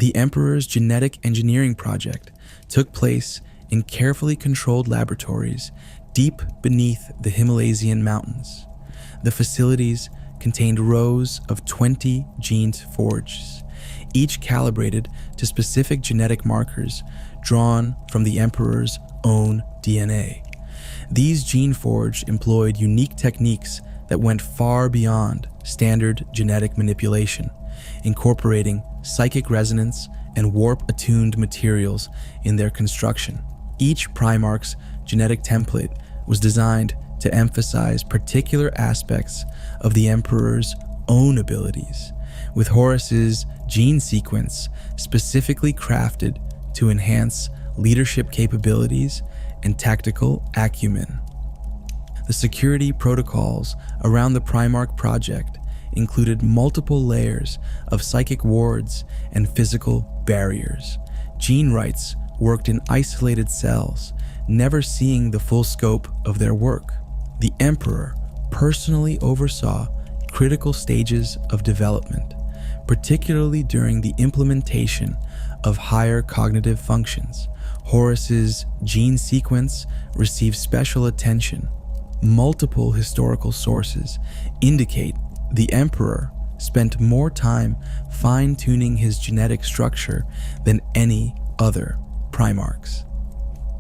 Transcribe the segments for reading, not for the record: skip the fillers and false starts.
The Emperor's genetic engineering project took place in carefully controlled laboratories deep beneath the Himalayan mountains. The facilities contained rows of 20 gene forges, each calibrated to specific genetic markers drawn from the Emperor's own DNA. These gene forges employed unique techniques that went far beyond standard genetic manipulation, incorporating psychic resonance and warp-attuned materials in their construction. Each Primarch's genetic template was designed to emphasize particular aspects of the Emperor's own abilities, with Horus's gene sequence specifically crafted to enhance leadership capabilities and tactical acumen. The security protocols around the Primarch project included multiple layers of psychic wards and physical barriers. Gene Wrights worked in isolated cells, never seeing the full scope of their work. The Emperor personally oversaw critical stages of development, particularly during the implementation of higher cognitive functions. Horus's gene sequence received special attention. Multiple historical sources indicate the Emperor spent more time fine-tuning his genetic structure than any other Primarchs.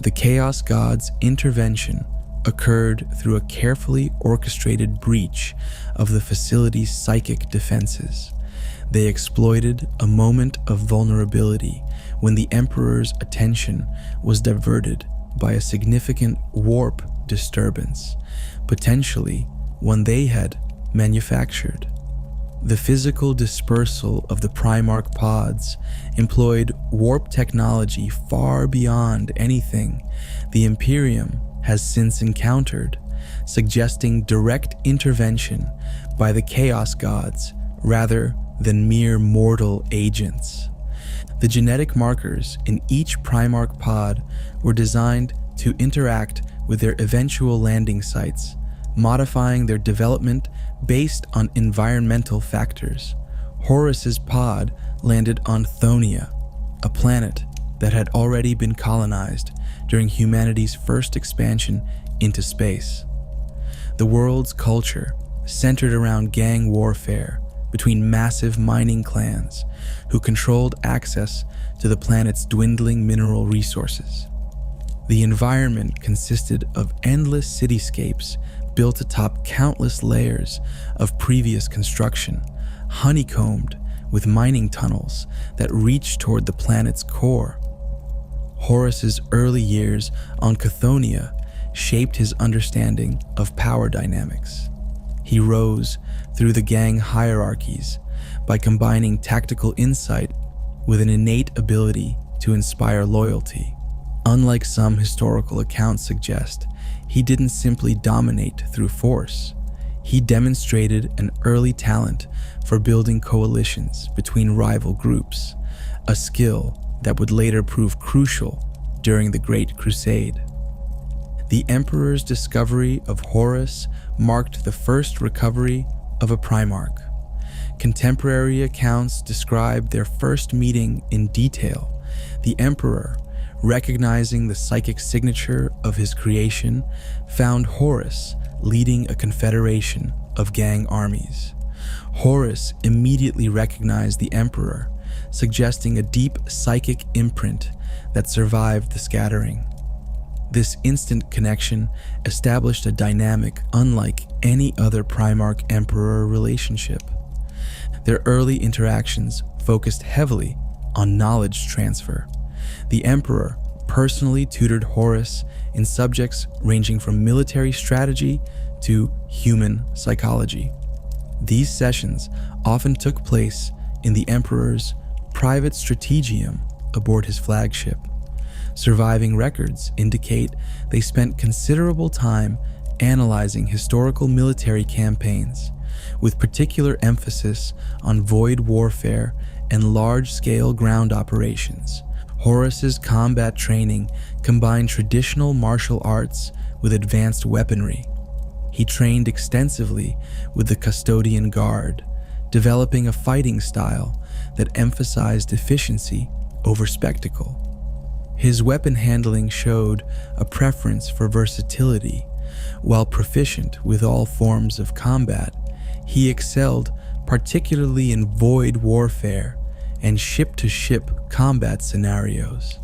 The Chaos God's intervention occurred through a carefully orchestrated breach of the facility's psychic defenses. They exploited a moment of vulnerability when the Emperor's attention was diverted by a significant warp disturbance, potentially one they had manufactured. The physical dispersal of the Primarch pods employed warp technology far beyond anything the Imperium has since encountered, suggesting direct intervention by the Chaos Gods rather than mere mortal agents. The genetic markers in each Primarch pod were designed to interact with their eventual landing sites, modifying their development based on environmental factors. Horus's pod landed on Thonia, a planet that had already been colonized during humanity's first expansion into space. The world's culture centered around gang warfare between massive mining clans who controlled access to the planet's dwindling mineral resources. The environment consisted of endless cityscapes built atop countless layers of previous construction, honeycombed with mining tunnels that reached toward the planet's core. Horus's early years on Chthoniya shaped his understanding of power dynamics. He rose through the gang hierarchies by combining tactical insight with an innate ability to inspire loyalty. Unlike some historical accounts suggest, he didn't simply dominate through force. He demonstrated an early talent for building coalitions between rival groups, a skill that would later prove crucial during the Great Crusade. The Emperor's discovery of Horus marked the first recovery of a Primarch. Contemporary accounts describe their first meeting in detail. The Emperor, recognizing the psychic signature of his creation, found Horus leading a confederation of gang armies. Horus immediately recognized the Emperor, suggesting a deep psychic imprint that survived the scattering. This instant connection established a dynamic unlike any other Primarch-Emperor relationship. Their early interactions focused heavily on knowledge transfer. The Emperor personally tutored Horus in subjects ranging from military strategy to human psychology. These sessions often took place in the Emperor's private strategium aboard his flagship. Surviving records indicate they spent considerable time analyzing historical military campaigns, with particular emphasis on void warfare and large-scale ground operations. Horus's combat training combined traditional martial arts with advanced weaponry. He trained extensively with the Custodian Guard, developing a fighting style that emphasized efficiency over spectacle. His weapon handling showed a preference for versatility. While proficient with all forms of combat, he excelled particularly in void warfare and ship-to-ship combat scenarios.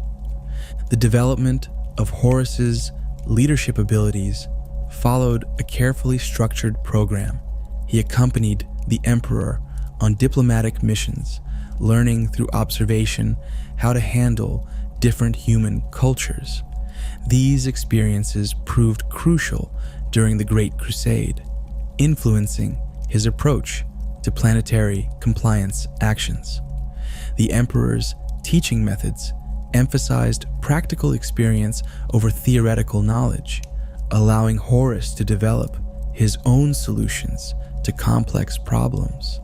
The development of Horus's leadership abilities followed a carefully structured program. He accompanied the Emperor on diplomatic missions, learning through observation how to handle different human cultures. These experiences proved crucial during the Great Crusade, influencing his approach to planetary compliance actions. The Emperor's teaching methods emphasized practical experience over theoretical knowledge, allowing Horus to develop his own solutions to complex problems.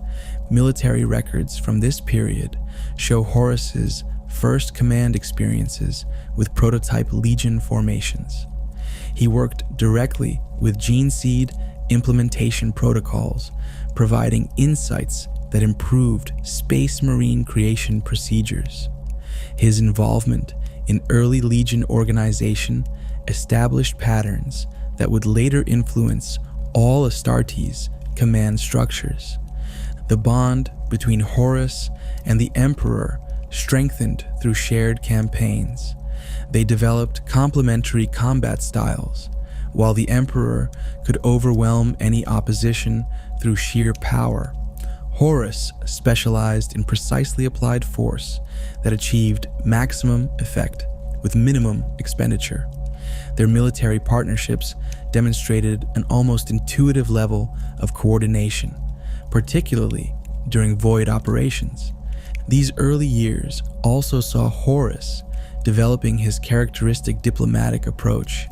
Military records from this period show Horus's first command experiences with prototype legion formations. He worked directly with gene seed implementation protocols, providing insights that improved space marine creation procedures. His involvement in early legion organization established patterns that would later influence all Astartes' command structures. The bond between Horus and the Emperor strengthened through shared campaigns. They developed complementary combat styles. While the Emperor could overwhelm any opposition through sheer power, Horus specialized in precisely applied force that achieved maximum effect with minimum expenditure. Their military partnerships demonstrated an almost intuitive level of coordination, particularly during void operations. These early years also saw Horus developing his characteristic diplomatic approach.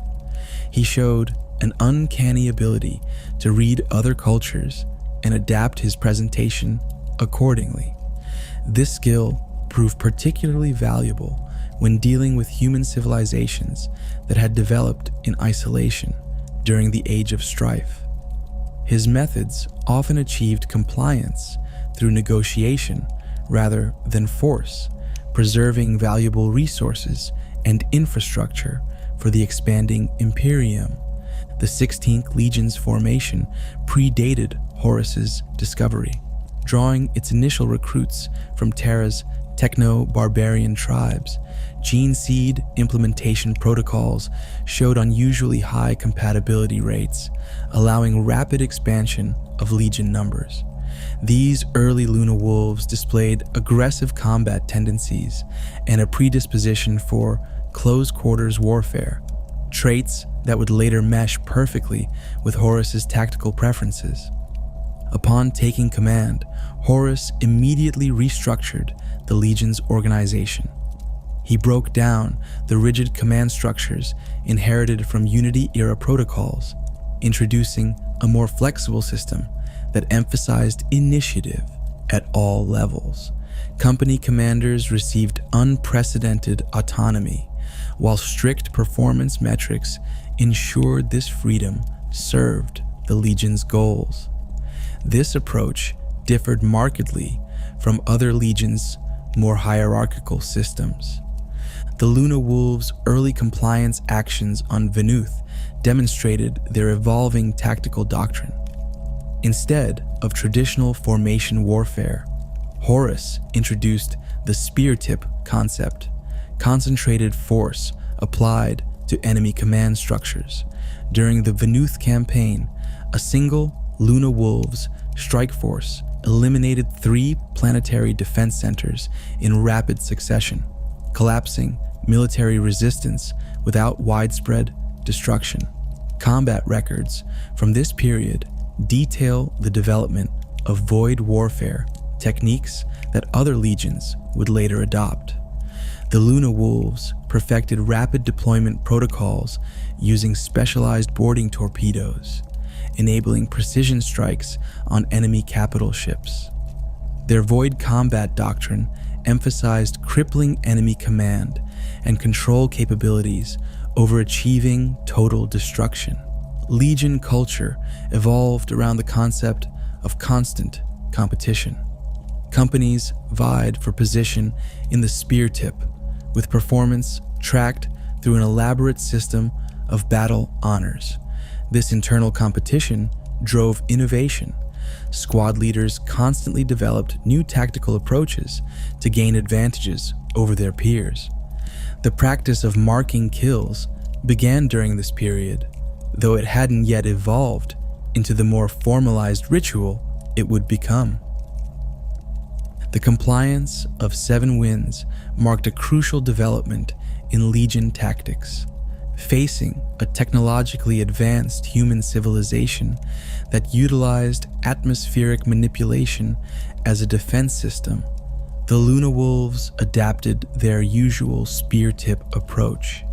He showed an uncanny ability to read other cultures and adapt his presentation accordingly. This skill proved particularly valuable when dealing with human civilizations that had developed in isolation during the Age of Strife. His methods often achieved compliance through negotiation rather than force, preserving valuable resources and infrastructure for the expanding Imperium. The 16th Legion's formation predated Horus's discovery, drawing its initial recruits from Terra's techno-barbarian tribes. Gene seed implementation protocols showed unusually high compatibility rates, allowing rapid expansion of Legion numbers. These early Luna Wolves displayed aggressive combat tendencies and a predisposition for close-quarters warfare, traits that would later mesh perfectly with Horus's tactical preferences. Upon taking command, Horus immediately restructured the Legion's organization. He broke down the rigid command structures inherited from Unity-era protocols, introducing a more flexible system that emphasized initiative at all levels. Company commanders received unprecedented autonomy, while strict performance metrics ensured this freedom served the Legion's goals. This approach differed markedly from other Legion's more hierarchical systems. The Luna Wolves' early compliance actions on Venuth demonstrated their evolving tactical doctrine. Instead of traditional formation warfare, Horus introduced the spear tip concept, concentrated force applied to enemy command structures. During the Venuth campaign, a single Luna Wolves strike force eliminated 3 planetary defense centers in rapid succession, collapsing military resistance without widespread destruction. Combat records from this period detail the development of void warfare techniques that other legions would later adopt. The Luna Wolves perfected rapid deployment protocols using specialized boarding torpedoes, enabling precision strikes on enemy capital ships. Their void combat doctrine emphasized crippling enemy command and control capabilities over achieving total destruction. Legion culture evolved around the concept of constant competition. Companies vied for position in the spear tip, with performance tracked through an elaborate system of battle honors. This internal competition drove innovation. Squad leaders constantly developed new tactical approaches to gain advantages over their peers. The practice of marking kills began during this period, though it hadn't yet evolved into the more formalized ritual it would become. The compliance of 7 Winds marked a crucial development in Legion tactics. Facing a technologically advanced human civilization that utilized atmospheric manipulation as a defense system, the Luna Wolves adapted their usual spear tip approach.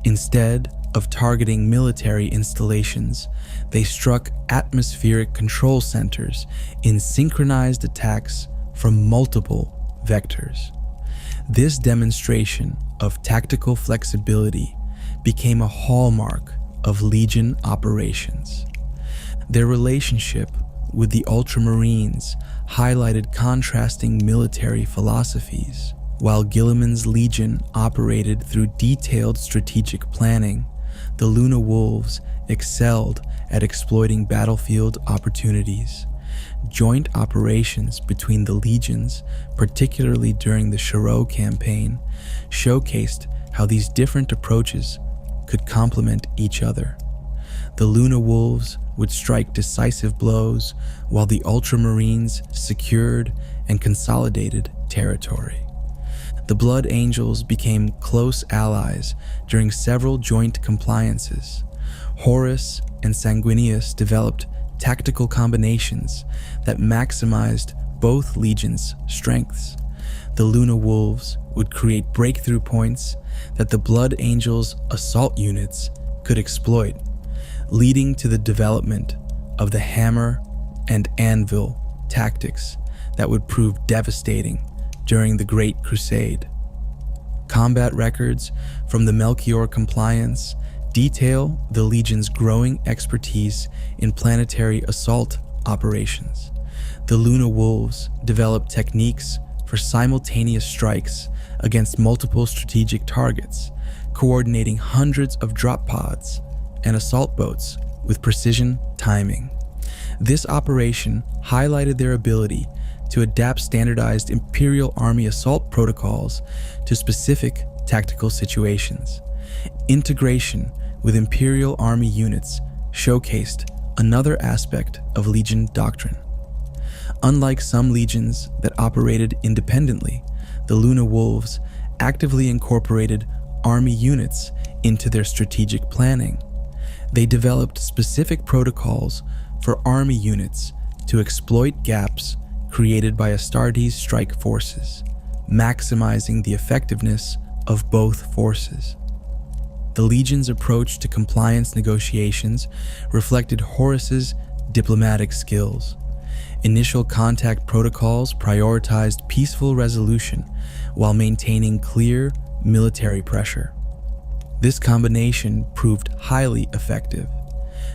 Instead of targeting military installations, they struck atmospheric control centers in synchronized attacks from multiple vectors. This demonstration of tactical flexibility became a hallmark of Legion operations. Their relationship with the Ultramarines highlighted contrasting military philosophies. While Guilliman's Legion operated through detailed strategic planning, the Luna Wolves excelled at exploiting battlefield opportunities. Joint operations between the legions, particularly during the Shiro campaign, showcased how these different approaches could complement each other. The Luna Wolves would strike decisive blows, while the Ultramarines secured and consolidated territory. The Blood Angels became close allies during several joint compliances. Horus and Sanguinius developed tactical combinations that maximized both legions' strengths. The Luna Wolves would create breakthrough points that the Blood Angels' assault units could exploit, leading to the development of the hammer and anvil tactics that would prove devastating during the Great Crusade. Combat records from the Melchior Compliance detail the Legion's growing expertise in planetary assault operations. The Luna Wolves developed techniques for simultaneous strikes against multiple strategic targets, coordinating hundreds of drop pods and assault boats with precision timing. This operation highlighted their ability to adapt standardized Imperial Army assault protocols to specific tactical situations. Integration with Imperial Army units showcased another aspect of Legion doctrine. Unlike some legions that operated independently, the Luna Wolves actively incorporated army units into their strategic planning. They developed specific protocols for army units to exploit gaps created by Astartes' strike forces, maximizing the effectiveness of both forces. The Legion's approach to compliance negotiations reflected Horus's diplomatic skills. Initial contact protocols prioritized peaceful resolution while maintaining clear military pressure. This combination proved highly effective.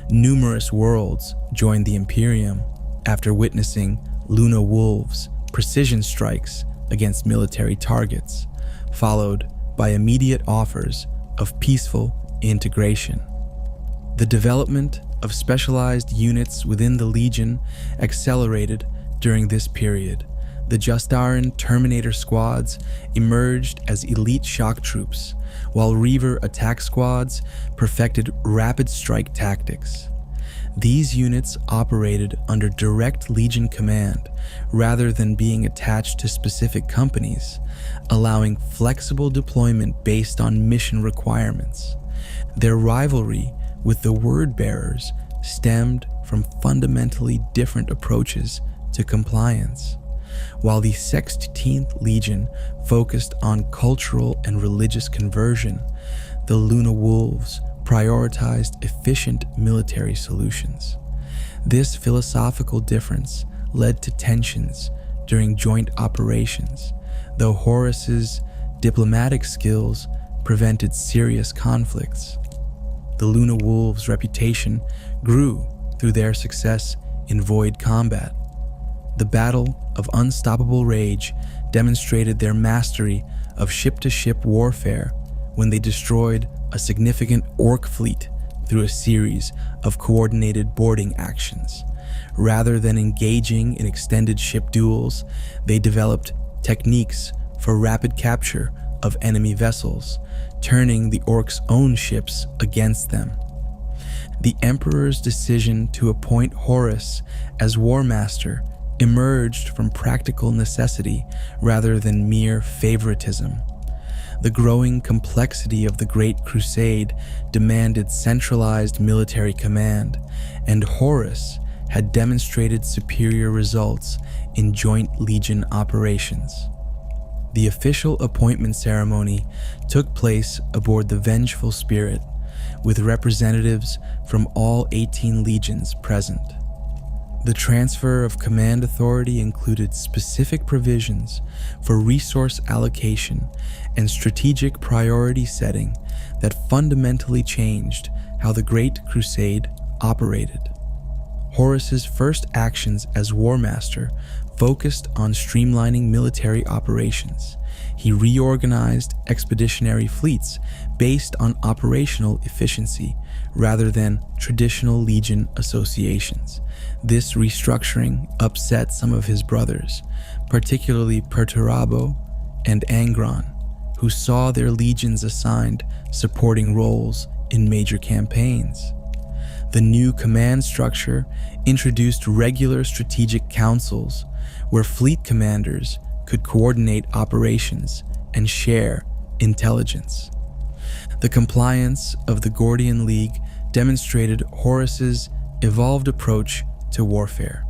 Numerous worlds joined the Imperium after witnessing Luna Wolves' precision strikes against military targets, followed by immediate offers of peaceful integration. The development of specialized units within the Legion accelerated during this period. The Justaran Terminator squads emerged as elite shock troops, while Reaver attack squads perfected rapid strike tactics. These units operated under direct Legion command rather than being attached to specific companies, allowing flexible deployment based on mission requirements. Their rivalry with the Word Bearers stemmed from fundamentally different approaches to compliance. While the 16th Legion focused on cultural and religious conversion, the Luna Wolves prioritized efficient military solutions. This philosophical difference led to tensions during joint operations, though Horus's diplomatic skills prevented serious conflicts. The Luna Wolves' reputation grew through their success in void combat. The Battle of unstoppable rage demonstrated their mastery of ship-to-ship warfare when they destroyed a significant orc fleet through a series of coordinated boarding actions. Rather than engaging in extended ship duels, they developed techniques for rapid capture of enemy vessels, turning the orcs' own ships against them. The Emperor's decision to appoint Horus as Warmaster emerged from practical necessity rather than mere favoritism. The growing complexity of the Great Crusade demanded centralized military command, and Horus had demonstrated superior results in joint legion operations. The official appointment ceremony took place aboard the Vengeful Spirit, with representatives from all 18 legions present. The transfer of command authority included specific provisions for resource allocation and strategic priority setting that fundamentally changed how the Great Crusade operated. Horus's first actions as Warmaster focused on streamlining military operations. He reorganized expeditionary fleets based on operational efficiency rather than traditional legion associations. This restructuring upset some of his brothers, particularly Perturabo and Angron, who saw their legions assigned supporting roles in major campaigns. The new command structure introduced regular strategic councils where fleet commanders could coordinate operations and share intelligence. The compliance of the Gordian League demonstrated Horus's evolved approach to warfare.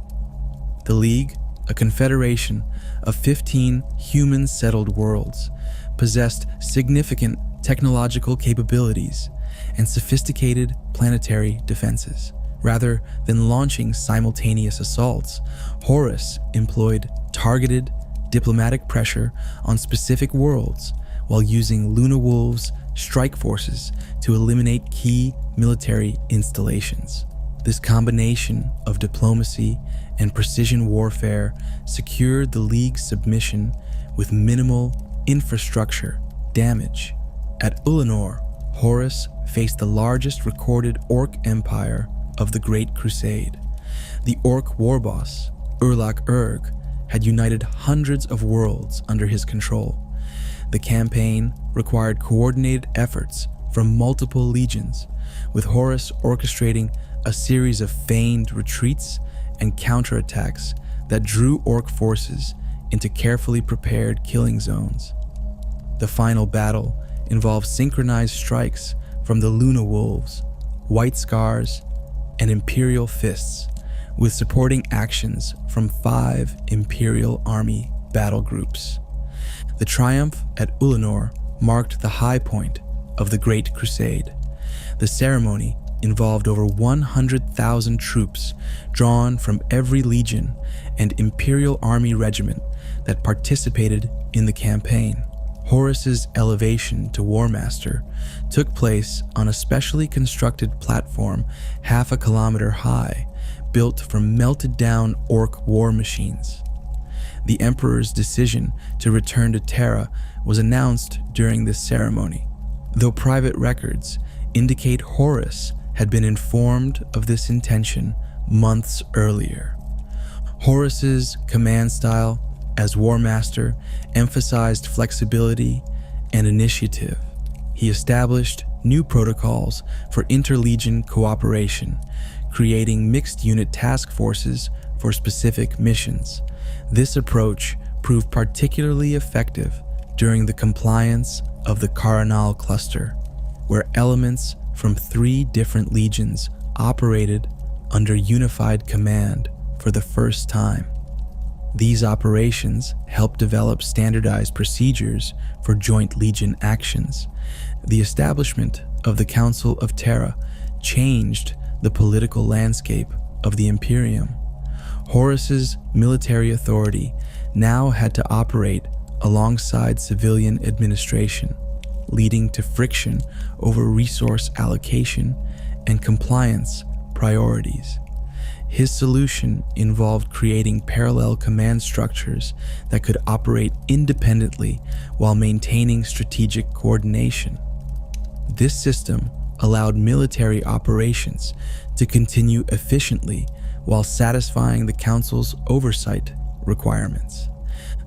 The League, a confederation of 15 human-settled worlds, possessed significant technological capabilities and sophisticated planetary defenses. Rather than launching simultaneous assaults, Horus employed targeted diplomatic pressure on specific worlds while using Luna Wolves' strike forces to eliminate key military installations. This combination of diplomacy and precision warfare secured the League's submission with minimal infrastructure damage. At Ulanor, Horus faced the largest recorded orc empire of the Great Crusade. The orc war boss, Urlak Urg, had united hundreds of worlds under his control. The campaign required coordinated efforts from multiple legions, with Horus orchestrating a series of feigned retreats and counterattacks that drew orc forces into carefully prepared killing zones. The final battle involved synchronized strikes from the Luna Wolves, White Scars, and Imperial Fists, with supporting actions from 5 Imperial Army battle groups. The triumph at Ulanor marked the high point of the Great Crusade. The ceremony involved over 100,000 troops drawn from every legion and Imperial Army regiment that participated in the campaign. Horus's elevation to Warmaster took place on a specially constructed platform half a kilometer high, built from melted down orc war machines. The Emperor's decision to return to Terra was announced during this ceremony, though private records indicate Horus had been informed of this intention months earlier. Horus's command style as Warmaster emphasized flexibility and initiative. He established new protocols for interlegion cooperation, creating mixed unit task forces for specific missions. This approach proved particularly effective during the compliance of the Caranal cluster, where elements from 3 different legions operated under unified command for the first time. These operations helped develop standardized procedures for joint legion actions. The establishment of the Council of Terra changed the political landscape of the Imperium. Horus's military authority now had to operate alongside civilian administration, leading to friction over resource allocation and compliance priorities. His solution involved creating parallel command structures that could operate independently while maintaining strategic coordination. This system allowed military operations to continue efficiently while satisfying the Council's oversight requirements.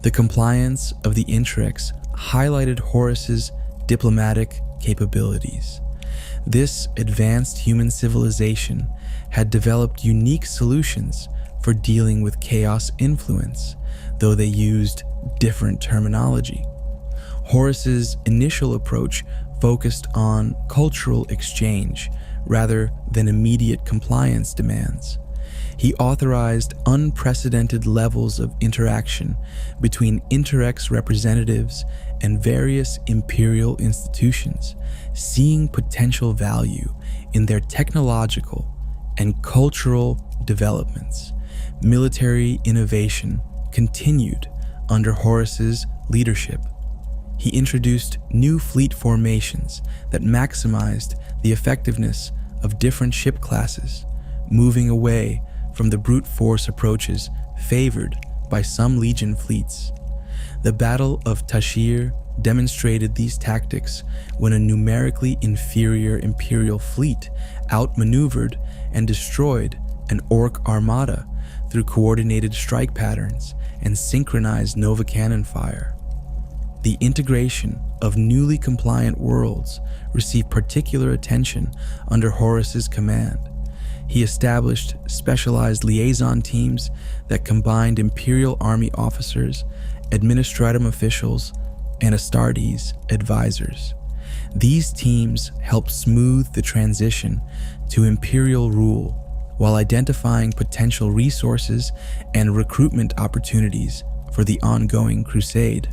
The compliance of the Intrix highlighted Horus's diplomatic capabilities. This advanced human civilization had developed unique solutions for dealing with chaos influence, though they used different terminology. Horus's initial approach focused on cultural exchange rather than immediate compliance demands. He authorized unprecedented levels of interaction between Interx representatives and various imperial institutions, seeing potential value in their technological and cultural developments. Military innovation continued under Horus's leadership. He introduced new fleet formations that maximized the effectiveness of different ship classes, moving away from the brute force approaches favored by some Legion fleets. The Battle of Tashir demonstrated these tactics when a numerically inferior Imperial fleet outmaneuvered and destroyed an Orc armada through coordinated strike patterns and synchronized Nova cannon fire. The integration of newly compliant worlds received particular attention under Horus's command. He established specialized liaison teams that combined Imperial Army officers, administratum officials, and Astartes advisors. These teams helped smooth the transition to Imperial rule while identifying potential resources and recruitment opportunities for the ongoing crusade.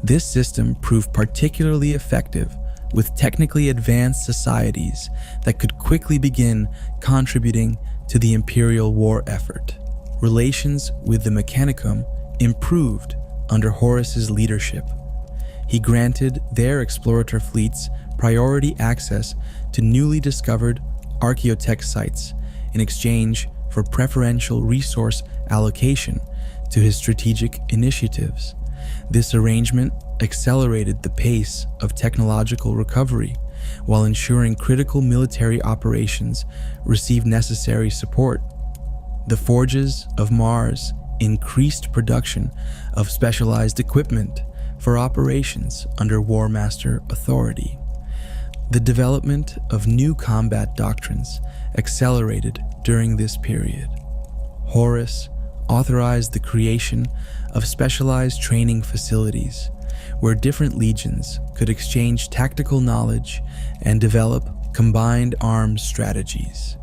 This system proved particularly effective with technically advanced societies that could quickly begin contributing to the Imperial war effort. Relations with the Mechanicum improved under Horus's leadership. He granted their explorator fleets priority access to newly discovered archaeotech sites in exchange for preferential resource allocation to his strategic initiatives. This arrangement accelerated the pace of technological recovery while ensuring critical military operations received necessary support. The Forges of Mars increased production of specialized equipment for operations under Warmaster authority. The development of new combat doctrines accelerated during this period. Horus authorized the creation of specialized training facilities where different legions could exchange tactical knowledge and develop combined arms strategies.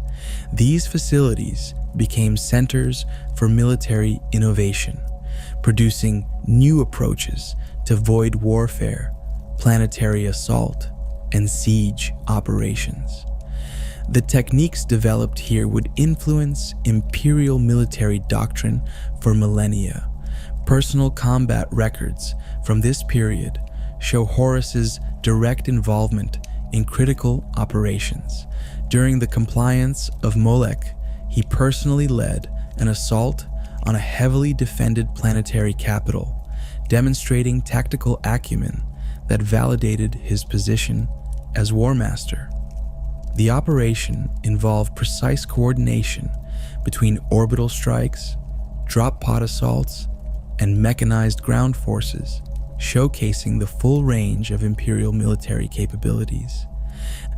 These facilities became centers for military innovation, producing new approaches to void warfare, planetary assault, and siege operations. The techniques developed here would influence Imperial military doctrine for millennia. Personal combat records from this period show Horus's direct involvement in critical operations. During the compliance of Molech, he personally led an assault on a heavily defended planetary capital, demonstrating tactical acumen that validated his position as Warmaster. The operation involved precise coordination between orbital strikes, drop pod assaults, and mechanized ground forces, showcasing the full range of Imperial military capabilities.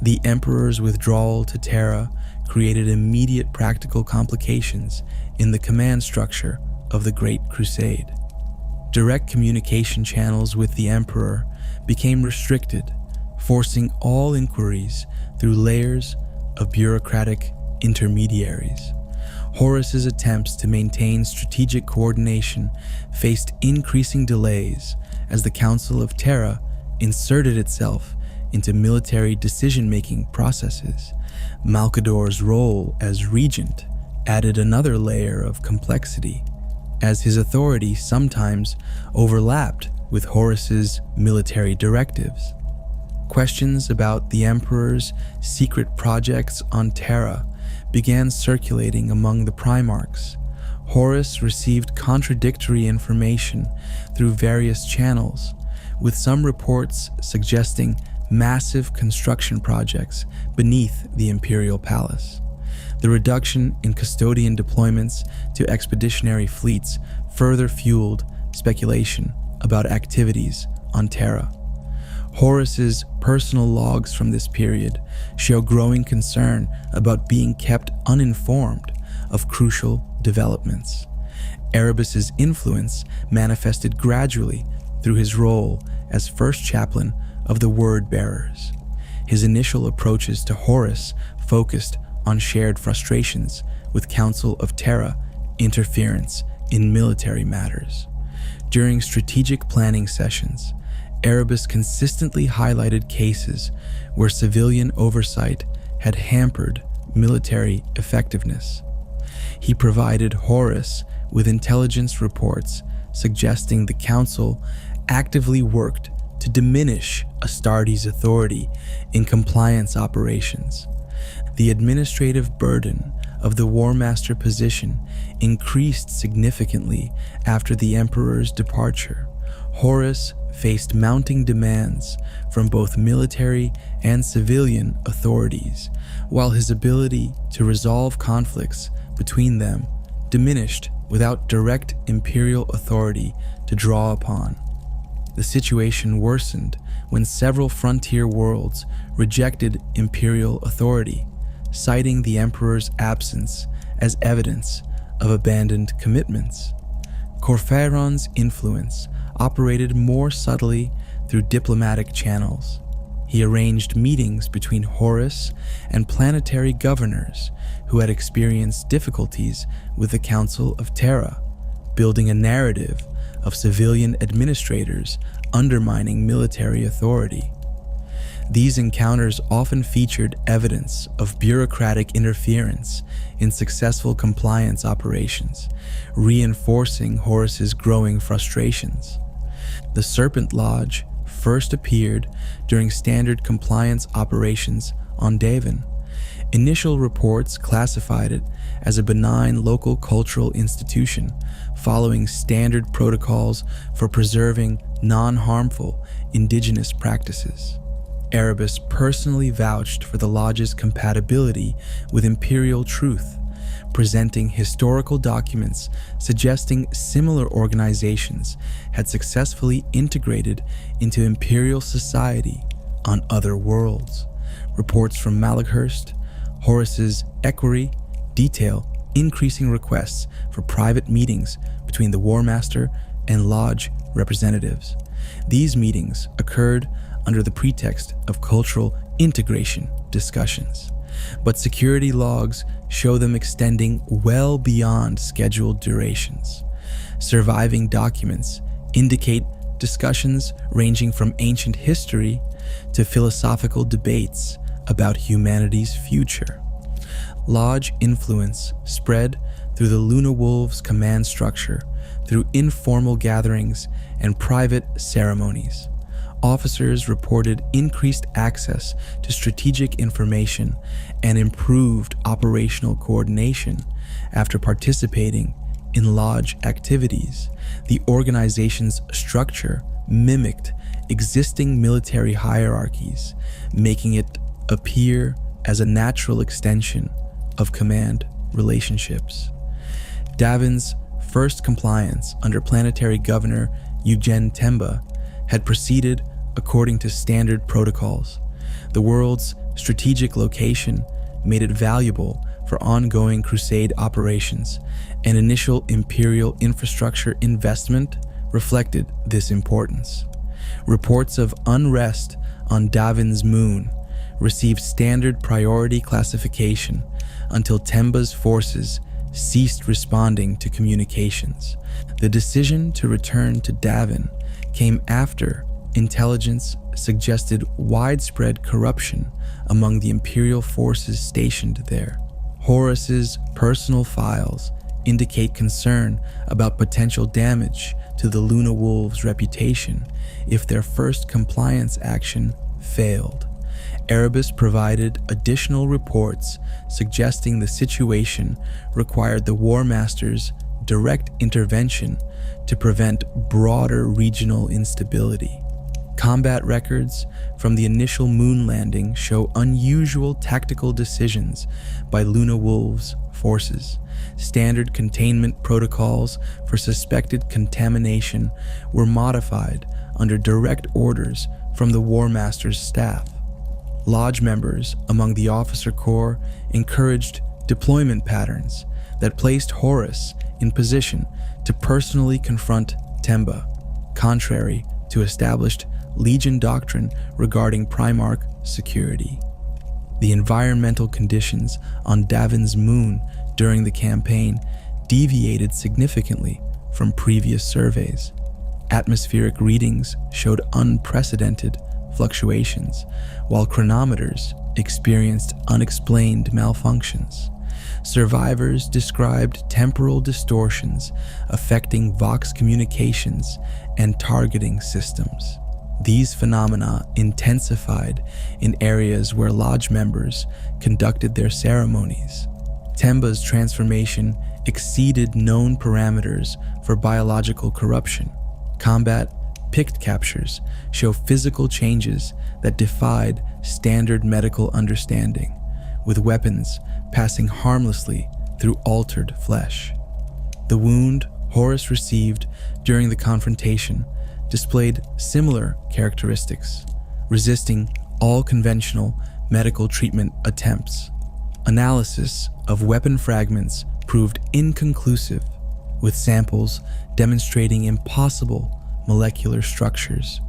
The Emperor's withdrawal to Terra created immediate practical complications in the command structure of the Great Crusade. Direct communication channels with the Emperor became restricted, forcing all inquiries through layers of bureaucratic intermediaries. Horus's attempts to maintain strategic coordination faced increasing delays as the Council of Terra inserted itself into military decision-making processes. Malkador's role as regent added another layer of complexity, as his authority sometimes overlapped with Horus's military directives. Questions about the Emperor's secret projects on Terra began circulating among the Primarchs. Horus received contradictory information through various channels, with some reports suggesting massive construction projects beneath the Imperial Palace. The reduction in custodian deployments to expeditionary fleets further fueled speculation about activities on Terra. Horus's personal logs from this period show growing concern about being kept uninformed of crucial developments. Erebus's influence manifested gradually through his role as first chaplain of the Word Bearers. His initial approaches to Horus focused on shared frustrations with Council of Terra interference in military matters. During strategic planning sessions, Erebus consistently highlighted cases where civilian oversight had hampered military effectiveness. He provided Horus with intelligence reports suggesting the Council actively worked to diminish Astartes' authority in compliance operations. The administrative burden of the Warmaster position increased significantly after the Emperor's departure. Horus faced mounting demands from both military and civilian authorities, while his ability to resolve conflicts between them diminished without direct imperial authority to draw upon. The situation worsened when several frontier worlds rejected imperial authority, citing the Emperor's absence as evidence of abandoned commitments. Corpheron's influence operated more subtly through diplomatic channels. He arranged meetings between Horus and planetary governors who had experienced difficulties with the Council of Terra, building a narrative of civilian administrators undermining military authority. These encounters often featured evidence of bureaucratic interference in successful compliance operations, reinforcing Horus's growing frustrations. The Serpent Lodge first appeared during standard compliance operations on Davin. Initial reports classified it as a benign local cultural institution, following standard protocols for preserving non-harmful indigenous practices. Erebus personally vouched for the lodge's compatibility with imperial truth, presenting historical documents suggesting similar organizations had successfully integrated into imperial society on other worlds. Reports from Malaghurst, Horus's equerry, detail increasing requests for private meetings between the Warmaster and Lodge representatives. These meetings occurred under the pretext of cultural integration discussions, but security logs show them extending well beyond scheduled durations. Surviving documents indicate discussions ranging from ancient history to philosophical debates about humanity's future. Lodge influence spread through the Luna Wolves command structure, through informal gatherings and private ceremonies. Officers reported increased access to strategic information and improved operational coordination after participating in Lodge activities. The organization's structure mimicked existing military hierarchies, making it appear as a natural extension of command relationships. Davin's first compliance under planetary governor Eugen Temba had proceeded according to standard protocols. The world's strategic location made it valuable for ongoing crusade operations, and initial imperial infrastructure investment reflected this importance. Reports of unrest on Davin's moon received standard priority classification until Temba's forces ceased responding to communications. The decision to return to Davin came after intelligence suggested widespread corruption among the imperial forces stationed there. Horus's personal files indicate concern about potential damage to the Luna Wolves' reputation if their first compliance action failed. Erebus provided additional reports suggesting the situation required the Warmaster's direct intervention to prevent broader regional instability. Combat records from the initial moon landing show unusual tactical decisions by Luna Wolf's forces. Standard containment protocols for suspected contamination were modified under direct orders from the Warmaster's staff. Lodge members among the officer corps encouraged deployment patterns that placed Horus in position to personally confront Temba, contrary to established Legion doctrine regarding Primarch security. The environmental conditions on Davin's moon during the campaign deviated significantly from previous surveys. Atmospheric readings showed unprecedented fluctuations, while chronometers experienced unexplained malfunctions. Survivors described temporal distortions affecting Vox communications and targeting systems. These phenomena intensified in areas where Lodge members conducted their ceremonies. Temba's transformation exceeded known parameters for biological corruption. Combat pict captures show physical changes that defied standard medical understanding, with weapons passing harmlessly through altered flesh. The wound Horus received during the confrontation displayed similar characteristics, resisting all conventional medical treatment attempts. Analysis of weapon fragments proved inconclusive, with samples demonstrating impossible molecular structures.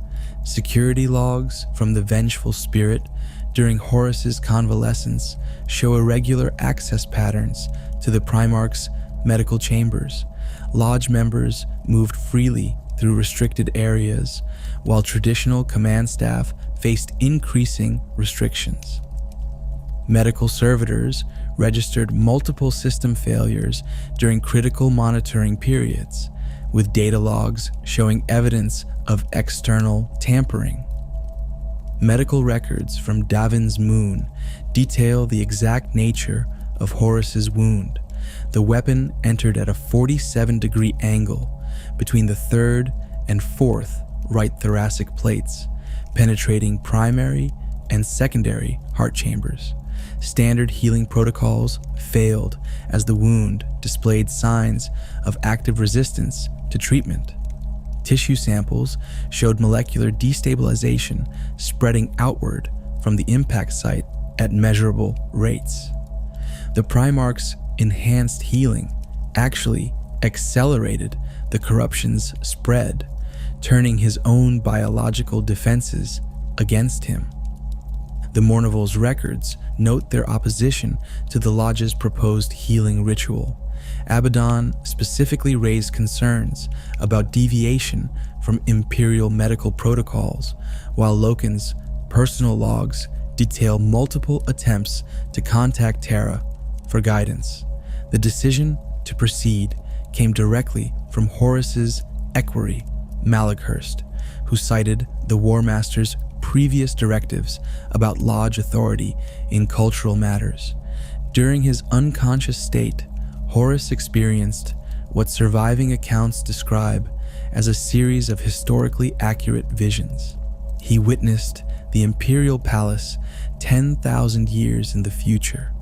Security logs from the Vengeful Spirit during Horus's convalescence show irregular access patterns to the Primarch's medical chambers. Lodge members moved freely through restricted areas, while traditional command staff faced increasing restrictions. Medical servitors registered multiple system failures during critical monitoring periods, with data logs showing evidence of external tampering. Medical records from Davin's moon detail the exact nature of Horus's wound. The weapon entered at a 47-degree angle between the third and fourth right thoracic plates, penetrating primary and secondary heart chambers. Standard healing protocols failed as the wound displayed signs of active resistance to treatment. Tissue samples showed molecular destabilization spreading outward from the impact site at measurable rates. The Primarch's enhanced healing actually accelerated the corruption's spread, turning his own biological defenses against him. The Mournival's records note their opposition to the Lodge's proposed healing ritual. Abaddon specifically raised concerns about deviation from Imperial medical protocols, while Loken's personal logs detail multiple attempts to contact Terra for guidance. The decision to proceed came directly from Horus's equerry, Malakhurst, who cited the Warmaster's previous directives about Lodge authority in cultural matters. During his unconscious state, Horus experienced what surviving accounts describe as a series of historically accurate visions. He witnessed the Imperial Palace 10,000 years in the future,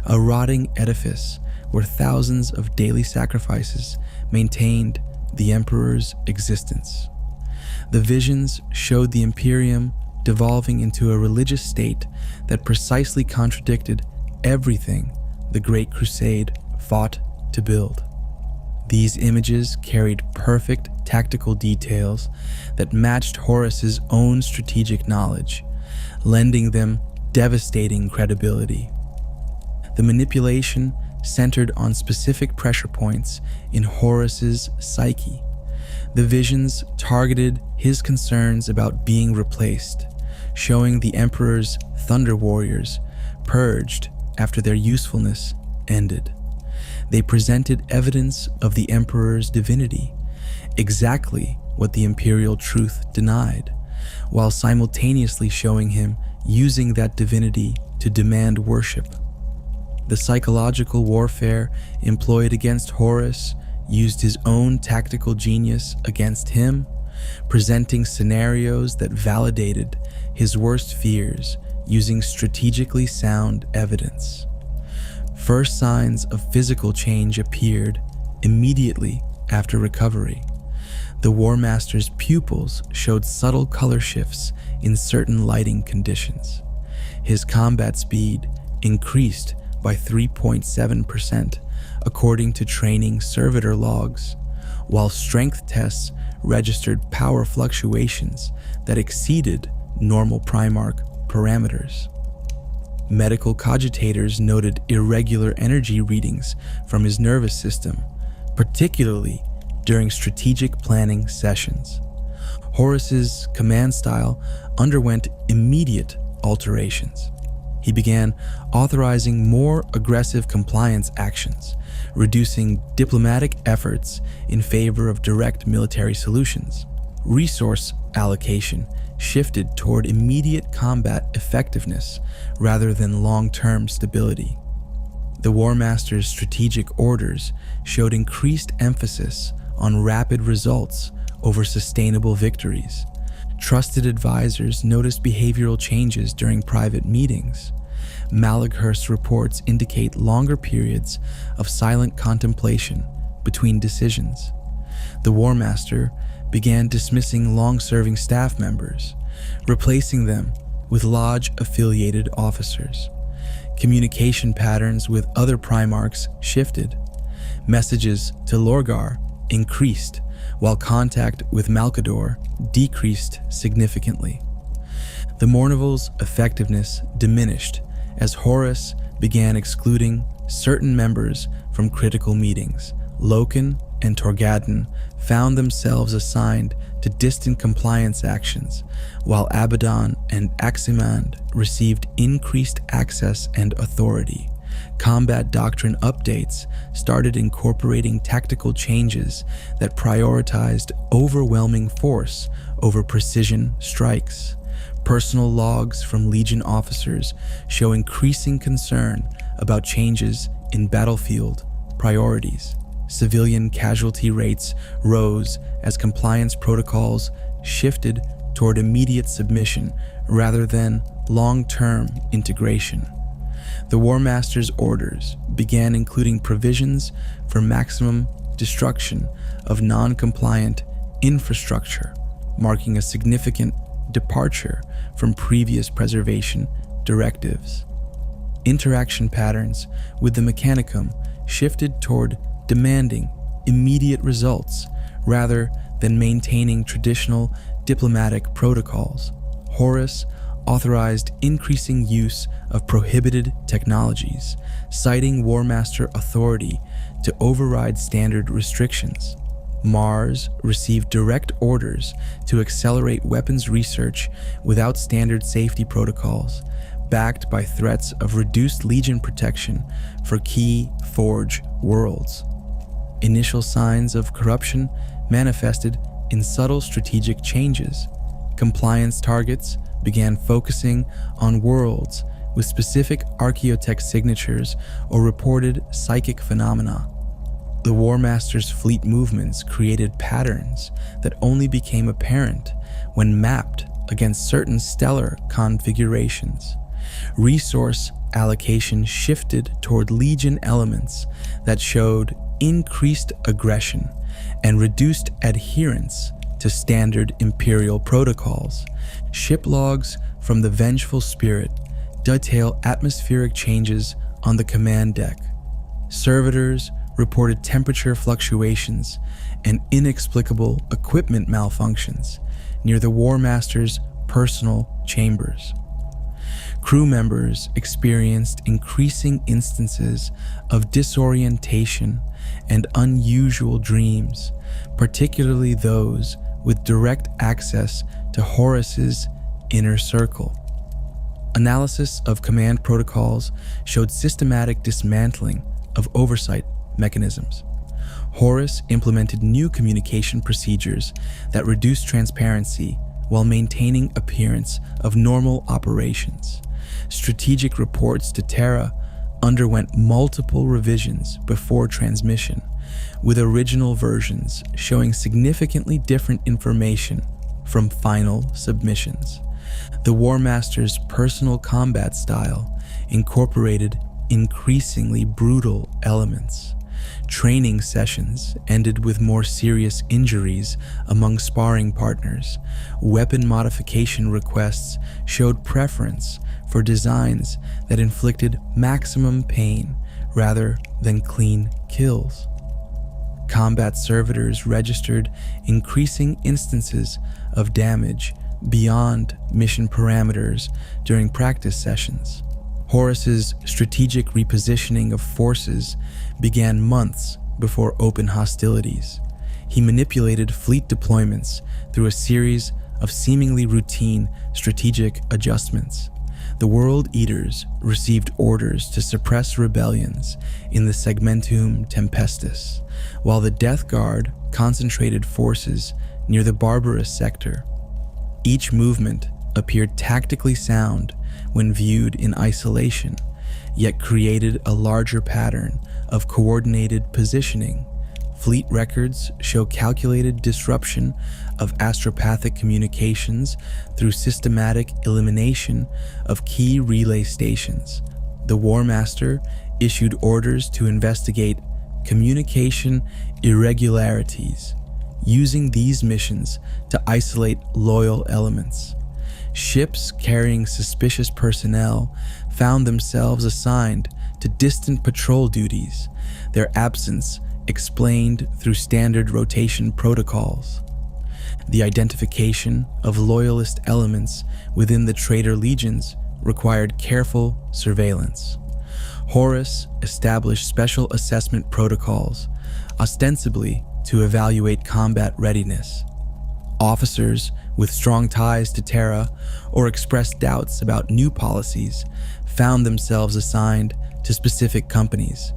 a rotting edifice where thousands of daily sacrifices maintained the Emperor's existence. The visions showed the Imperium devolving into a religious state that precisely contradicted everything the Great Crusade fought to build. These images carried perfect tactical details that matched Horus's own strategic knowledge, lending them devastating credibility. The manipulation centered on specific pressure points in Horus's psyche. The visions targeted his concerns about being replaced, showing the Emperor's Thunder Warriors purged after their usefulness ended. They presented evidence of the Emperor's divinity, exactly what the Imperial truth denied, while simultaneously showing him using that divinity to demand worship. The psychological warfare employed against Horus used his own tactical genius against him, presenting scenarios that validated his worst fears using strategically sound evidence. First signs of physical change appeared immediately after recovery. The Warmaster's pupils showed subtle color shifts in certain lighting conditions. His combat speed increased by 3.7% according to training servitor logs, while strength tests registered power fluctuations that exceeded normal Primarch parameters. Medical cogitators noted irregular energy readings from his nervous system, particularly during strategic planning sessions. Horus's command style underwent immediate alterations. He began authorizing more aggressive compliance actions, reducing diplomatic efforts in favor of direct military solutions. Resource allocation shifted toward immediate combat effectiveness rather than long-term stability. The Warmaster's strategic orders showed increased emphasis on rapid results over sustainable victories. Trusted advisors noticed behavioral changes during private meetings. Malaghurst reports indicate longer periods of silent contemplation between decisions. The Warmaster began dismissing long-serving staff members, replacing them with Lodge-affiliated officers. Communication patterns with other Primarchs shifted. Messages to Lorgar increased, while contact with Malcador decreased significantly. The Mournival's effectiveness diminished as Horus began excluding certain members from critical meetings. Loken and Torgadon found themselves assigned to distant compliance actions, while Abaddon and Aximand received increased access and authority. Combat doctrine updates started incorporating tactical changes that prioritized overwhelming force over precision strikes. Personal logs from Legion officers show increasing concern about changes in battlefield priorities. Civilian casualty rates rose as compliance protocols shifted toward immediate submission rather than long-term integration. The Warmaster's orders began including provisions for maximum destruction of non-compliant infrastructure, marking a significant departure from previous preservation directives. Interaction patterns with the Mechanicum shifted toward demanding immediate results rather than maintaining traditional diplomatic protocols. Horus authorized increasing use of prohibited technologies, citing Warmaster authority to override standard restrictions. Mars received direct orders to accelerate weapons research without standard safety protocols, backed by threats of reduced Legion protection for key Forge worlds. Initial signs of corruption manifested in subtle strategic changes. Compliance targets began focusing on worlds with specific archaeotech signatures or reported psychic phenomena. The Warmaster's fleet movements created patterns that only became apparent when mapped against certain stellar configurations. Resource allocation shifted toward Legion elements that showed increased aggression and reduced adherence to standard Imperial protocols. Ship logs from the Vengeful Spirit detail atmospheric changes on the command deck. Servitors reported temperature fluctuations and inexplicable equipment malfunctions near the Warmaster's personal chambers. Crew members experienced increasing instances of disorientation and unusual dreams, particularly those with direct access to Horus's inner circle. Analysis of command protocols showed systematic dismantling of oversight mechanisms. Horus implemented new communication procedures that reduced transparency while maintaining appearance of normal operations. Strategic reports to Terra underwent multiple revisions before transmission, with original versions showing significantly different information from final submissions. The Warmaster's personal combat style incorporated increasingly brutal elements. Training sessions ended with more serious injuries among sparring partners. Weapon modification requests showed preference for designs that inflicted maximum pain rather than clean kills. Combat servitors registered increasing instances of damage beyond mission parameters during practice sessions. Horus's strategic repositioning of forces began months before open hostilities. He manipulated fleet deployments through a series of seemingly routine strategic adjustments. The World Eaters received orders to suppress rebellions in the Segmentum Tempestus, while the Death Guard concentrated forces near the Barbarous sector. Each movement appeared tactically sound when viewed in isolation, yet created a larger pattern of coordinated positioning. Fleet records show calculated disruption of astropathic communications through systematic elimination of key relay stations. The Warmaster issued orders to investigate communication irregularities, using these missions to isolate loyal elements. Ships carrying suspicious personnel found themselves assigned to distant patrol duties, their absence explained through standard rotation protocols. The identification of loyalist elements within the traitor legions required careful surveillance. Horus established special assessment protocols, ostensibly to evaluate combat readiness. Officers with strong ties to Terra or expressed doubts about new policies found themselves assigned to specific companies.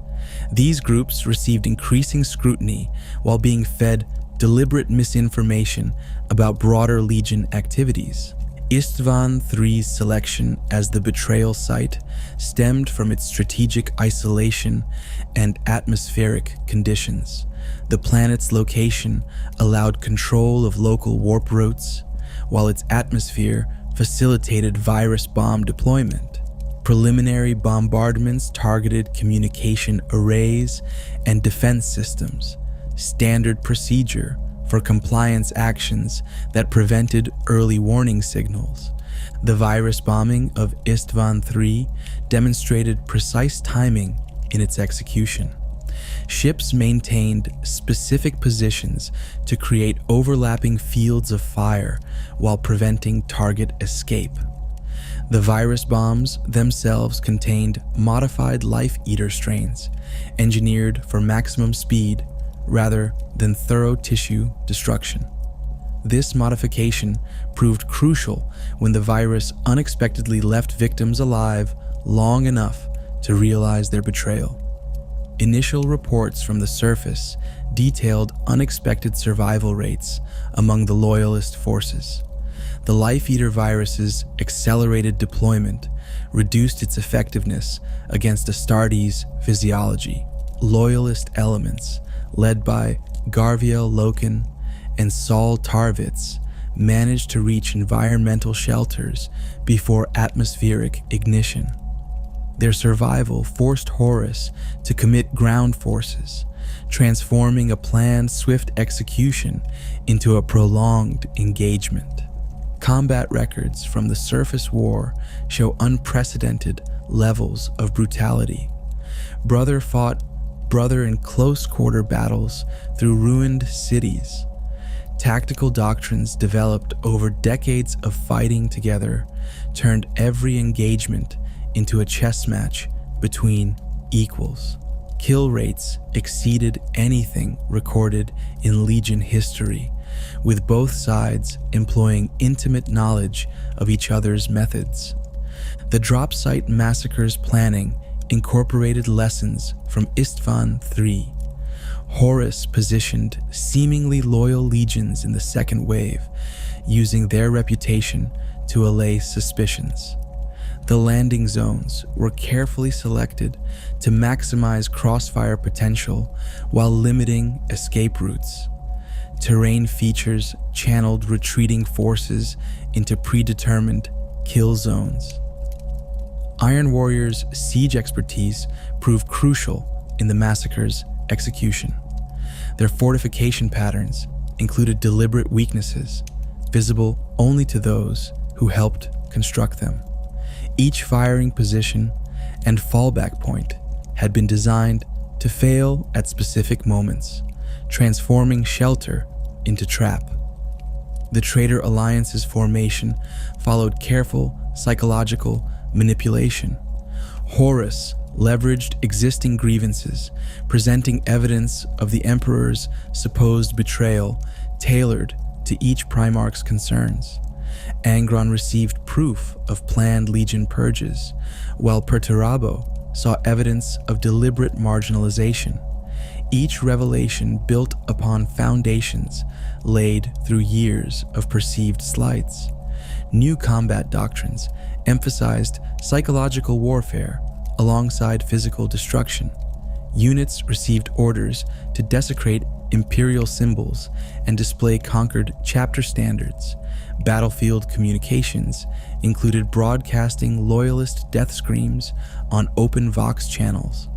These groups received increasing scrutiny while being fed deliberate misinformation about broader Legion activities. Istvan III's selection as the betrayal site stemmed from its strategic isolation and atmospheric conditions. The planet's location allowed control of local warp routes, while its atmosphere facilitated virus bomb deployment. Preliminary bombardments targeted communication arrays and defense systems, standard procedure for compliance actions that prevented early warning signals. The virus bombing of Istvan III demonstrated precise timing in its execution. Ships maintained specific positions to create overlapping fields of fire while preventing target escape. The virus bombs themselves contained modified life eater strains, engineered for maximum speed rather than thorough tissue destruction. This modification proved crucial when the virus unexpectedly left victims alive long enough to realize their betrayal. Initial reports from the surface detailed unexpected survival rates among the Loyalist forces. The Life Eater virus's accelerated deployment reduced its effectiveness against Astartes' physiology. Loyalist elements, led by Garviel Loken and Saul Tarvitz, managed to reach environmental shelters before atmospheric ignition. Their survival forced Horus to commit ground forces, transforming a planned swift execution into a prolonged engagement. Combat records from the surface war show unprecedented levels of brutality. Brother fought brother in close-quarter battles through ruined cities. Tactical doctrines developed over decades of fighting together turned every engagement into a chess match between equals. Kill rates exceeded anything recorded in Legion history, with both sides employing intimate knowledge of each other's methods. The drop site massacres planning incorporated lessons from Istvan III. Horus positioned seemingly loyal legions in the second wave, using their reputation to allay suspicions. The landing zones were carefully selected to maximize crossfire potential while limiting escape routes. Terrain features channeled retreating forces into predetermined kill zones. Iron Warrior's siege expertise proved crucial in the massacre's execution. Their fortification patterns included deliberate weaknesses, visible only to those who helped construct them. Each firing position and fallback point had been designed to fail at specific moments, transforming shelter into trap. The Traitor Alliance's formation followed careful psychological manipulation. Horus leveraged existing grievances, presenting evidence of the Emperor's supposed betrayal tailored to each Primarch's concerns. Angron received proof of planned Legion purges, while Perturabo saw evidence of deliberate marginalization. Each revelation built upon foundations laid through years of perceived slights. New combat doctrines emphasized psychological warfare alongside physical destruction. Units received orders to desecrate Imperial symbols and display conquered chapter standards. Battlefield communications included broadcasting loyalist death screams on open Vox channels.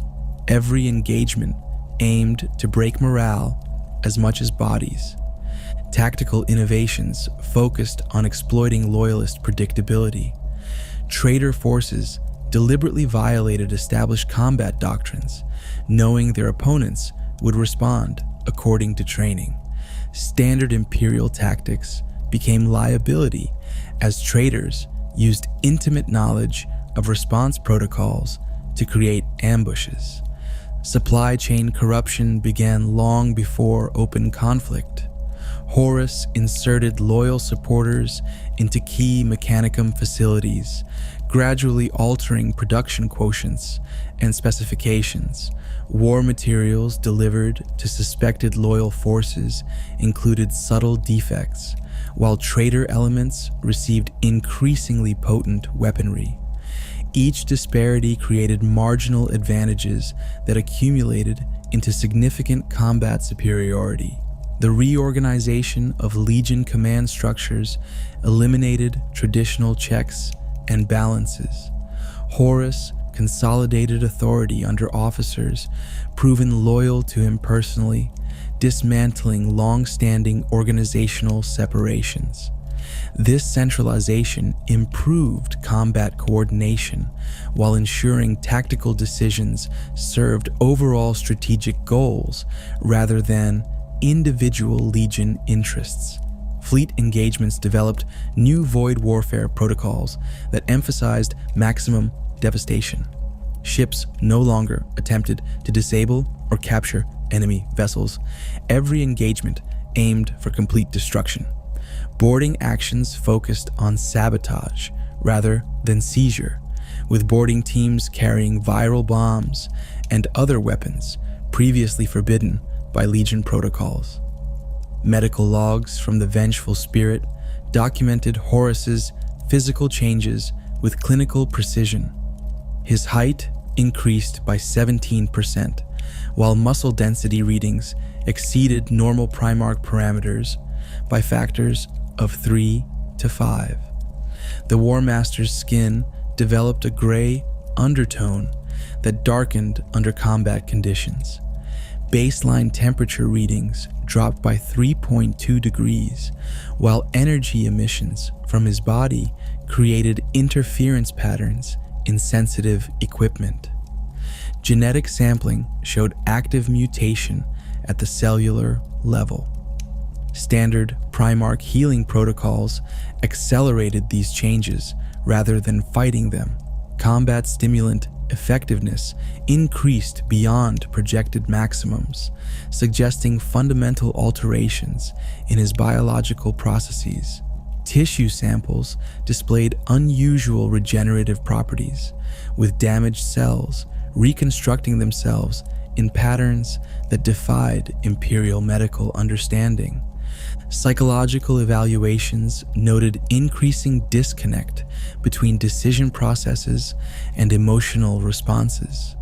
Every engagement aimed to break morale as much as bodies. Tactical innovations focused on exploiting loyalist predictability. Traitor forces deliberately violated established combat doctrines, knowing their opponents would respond according to training. Standard Imperial tactics became liability as traitors used intimate knowledge of response protocols to create ambushes. Supply chain corruption began long before open conflict. Horus inserted loyal supporters into key Mechanicum facilities, gradually altering production quotients and specifications. War materials delivered to suspected loyal forces included subtle defects, while traitor elements received increasingly potent weaponry. Each disparity created marginal advantages that accumulated into significant combat superiority. The reorganization of Legion command structures eliminated traditional checks and balances. Horus consolidated authority under officers proven loyal to him personally, dismantling long-standing organizational separations. This centralization improved combat coordination while ensuring tactical decisions served overall strategic goals rather than individual Legion interests. Fleet engagements developed new void warfare protocols that emphasized maximum devastation. Ships no longer attempted to disable or capture enemy vessels. Every engagement aimed for complete destruction. Boarding actions focused on sabotage rather than seizure, with boarding teams carrying viral bombs and other weapons previously forbidden by Legion protocols. Medical logs from the Vengeful Spirit documented Horus's physical changes with clinical precision. His height increased by 17%, while muscle density readings exceeded normal Primarch parameters by factors of 3 to 5. The Warmaster's skin developed a gray undertone that darkened under combat conditions. Baseline temperature readings dropped by 3.2 degrees, while energy emissions from his body created interference patterns in sensitive equipment. Genetic sampling showed active mutation at the cellular level. Standard Primarch healing protocols accelerated these changes rather than fighting them. Combat stimulant effectiveness increased beyond projected maximums, suggesting fundamental alterations in his biological processes. Tissue samples displayed unusual regenerative properties, with damaged cells reconstructing themselves in patterns that defied Imperial medical understanding. Psychological evaluations noted increasing disconnect between decision processes and emotional responses.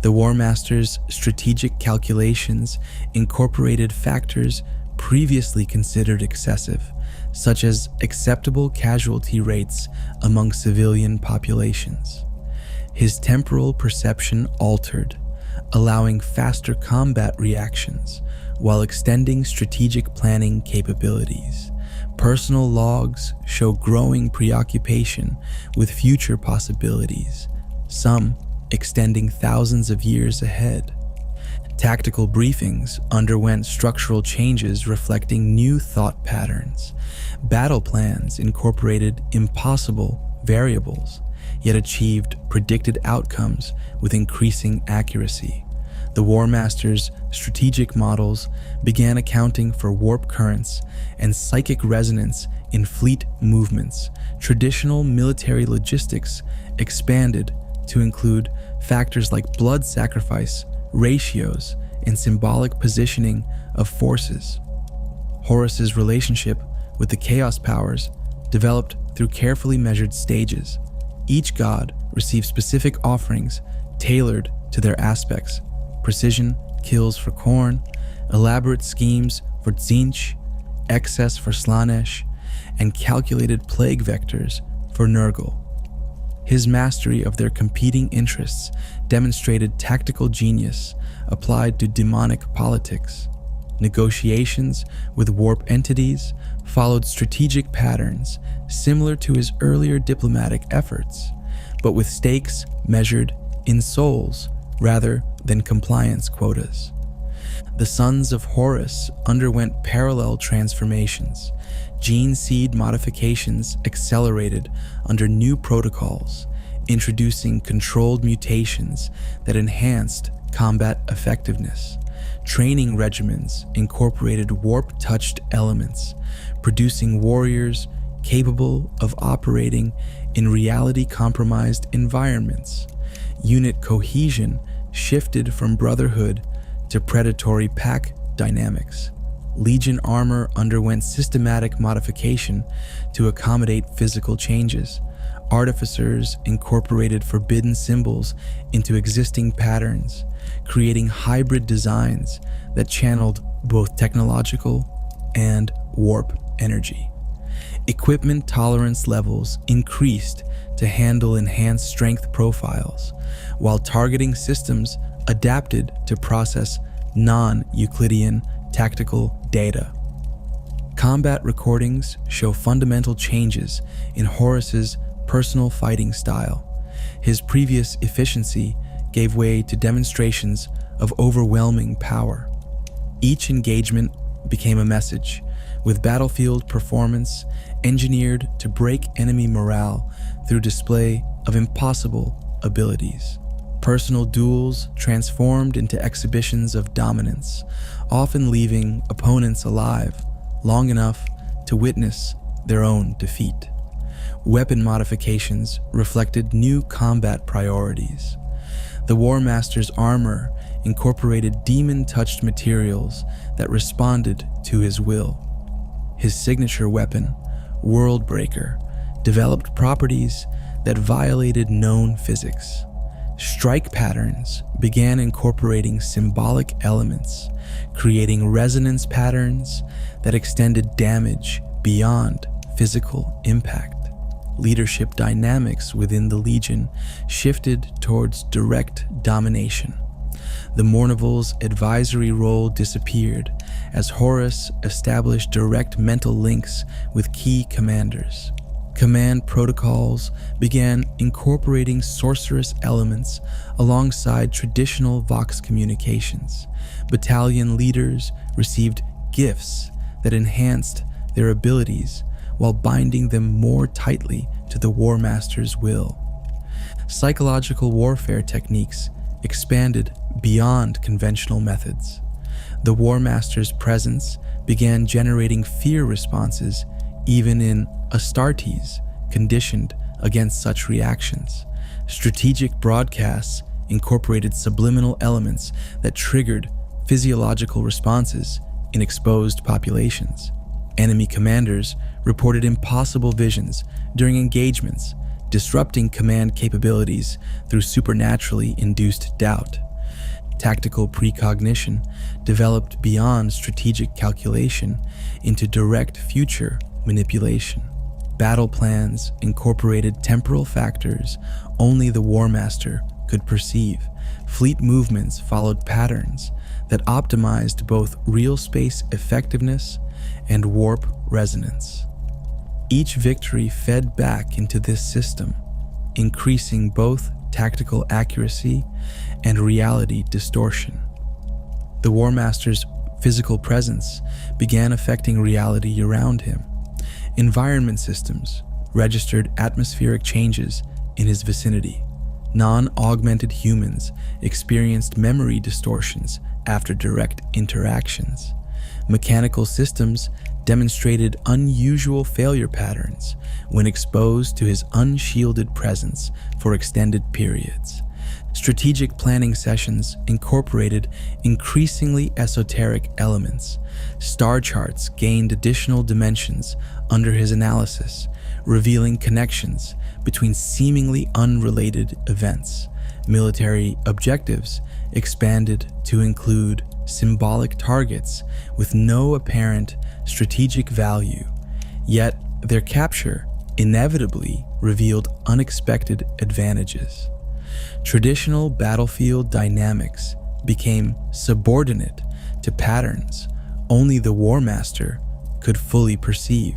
The Warmaster's strategic calculations incorporated factors previously considered excessive, such as acceptable casualty rates among civilian populations. His temporal perception altered, allowing faster combat reactions while extending strategic planning capabilities. Personal logs show growing preoccupation with future possibilities, some extending thousands of years ahead. Tactical briefings underwent structural changes reflecting new thought patterns. Battle plans incorporated impossible variables, yet achieved predicted outcomes with increasing accuracy. The Warmaster's strategic models began accounting for warp currents and psychic resonance in fleet movements. Traditional military logistics expanded to include factors like blood sacrifice, ratios, and symbolic positioning of forces. Horus's relationship with the Chaos powers developed through carefully measured stages. Each god received specific offerings tailored to their aspects: precision kills for Khorne, elaborate schemes for Tzeentch, excess for Slaanesh, and calculated plague vectors for Nurgle. His mastery of their competing interests demonstrated tactical genius applied to demonic politics. Negotiations with warp entities followed strategic patterns similar to his earlier diplomatic efforts, but with stakes measured in souls rather than compliance quotas. The sons of Horus underwent parallel transformations. Gene seed modifications accelerated under new protocols, introducing controlled mutations that enhanced combat effectiveness. Training regimens incorporated warp-touched elements, producing warriors capable of operating in reality-compromised environments. Unit cohesion shifted from brotherhood to predatory pack dynamics. Legion armor underwent systematic modification to accommodate physical changes. Artificers incorporated forbidden symbols into existing patterns, creating hybrid designs that channeled both technological and warp energy. Equipment tolerance levels increased to handle enhanced strength profiles, while targeting systems adapted to process non-Euclidean tactical data. Combat recordings show fundamental changes in Horus's personal fighting style. His previous efficiency gave way to demonstrations of overwhelming power. Each engagement became a message, with battlefield performance engineered to break enemy morale through display of impossible abilities. Personal duels transformed into exhibitions of dominance, often leaving opponents alive long enough to witness their own defeat. Weapon modifications reflected new combat priorities. The Warmaster's armor incorporated demon-touched materials that responded to his will. His signature weapon, Worldbreaker, developed properties that violated known physics. Strike patterns began incorporating symbolic elements, creating resonance patterns that extended damage beyond physical impact. Leadership dynamics within the Legion shifted towards direct domination. The Mournival's advisory role disappeared as Horus established direct mental links with key commanders. Command protocols began incorporating sorcerous elements alongside traditional Vox communications. Battalion leaders received gifts that enhanced their abilities while binding them more tightly to the Warmaster's will. Psychological warfare techniques expanded beyond conventional methods. The Warmaster's presence began generating fear responses even in Astartes conditioned against such reactions. Strategic broadcasts incorporated subliminal elements that triggered physiological responses in exposed populations. Enemy commanders reported impossible visions during engagements, disrupting command capabilities through supernaturally induced doubt. Tactical precognition developed beyond strategic calculation into direct future manipulation. Battle plans incorporated temporal factors only the Warmaster could perceive. Fleet movements followed patterns that optimized both real space effectiveness and warp resonance. Each victory fed back into this system, increasing both tactical accuracy and reality distortion. The Warmaster's physical presence began affecting reality around him. Environment systems registered atmospheric changes in his vicinity. Non-augmented humans experienced memory distortions after direct interactions. Mechanical systems demonstrated unusual failure patterns when exposed to his unshielded presence for extended periods. Strategic planning sessions incorporated increasingly esoteric elements. Star charts gained additional dimensions under his analysis, revealing connections between seemingly unrelated events. Military objectives expanded to include symbolic targets with no apparent strategic value, yet their capture inevitably revealed unexpected advantages. Traditional battlefield dynamics became subordinate to patterns only the Warmaster could fully perceive.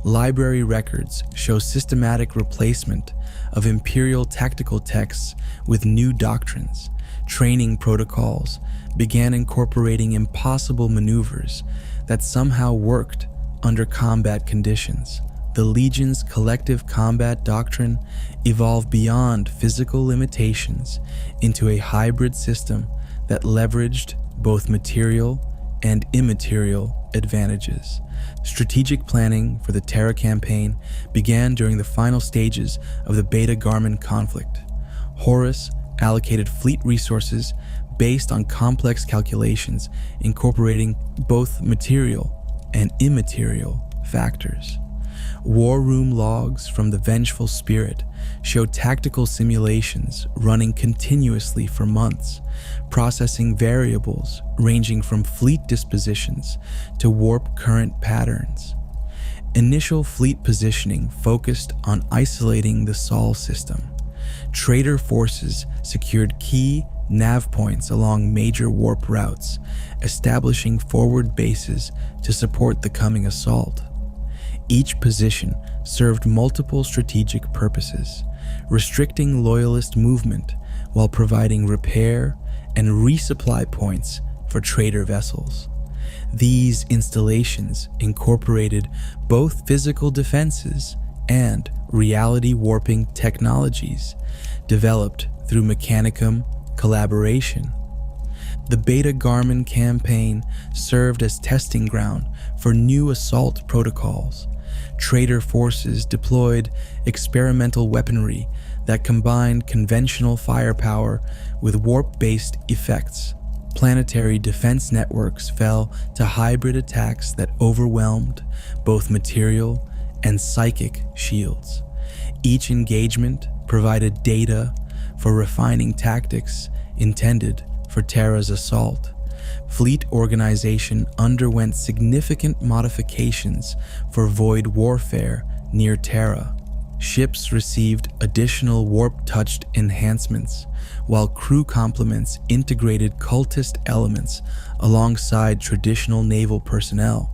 Library records show systematic replacement of Imperial tactical texts with new doctrines. Training protocols began incorporating impossible maneuvers that somehow worked under combat conditions. The Legion's collective combat doctrine evolved beyond physical limitations into a hybrid system that leveraged both material and immaterial advantages. Strategic planning for the Terra campaign began during the final stages of the Beta Garmin conflict. Horus allocated fleet resources based on complex calculations incorporating both material and immaterial factors. War room logs from the Vengeful Spirit show tactical simulations running continuously for months, processing variables ranging from fleet dispositions to warp current patterns. Initial fleet positioning focused on isolating the Sol system. Traitor forces secured key nav points along major warp routes, establishing forward bases to support the coming assault. Each position served multiple strategic purposes, restricting loyalist movement while providing repair and resupply points for traitor vessels. These installations incorporated both physical defenses and reality warping technologies developed through Mechanicum collaboration. The Beta Garmin campaign served as testing ground for new assault protocols. Traitor forces deployed experimental weaponry that combined conventional firepower with warp-based effects. Planetary defense networks fell to hybrid attacks that overwhelmed both material and psychic shields. Each engagement provided data for refining tactics intended for Terra's assault. Fleet organization underwent significant modifications for void warfare near Terra. Ships received additional warp-touched enhancements, while crew complements integrated cultist elements alongside traditional naval personnel.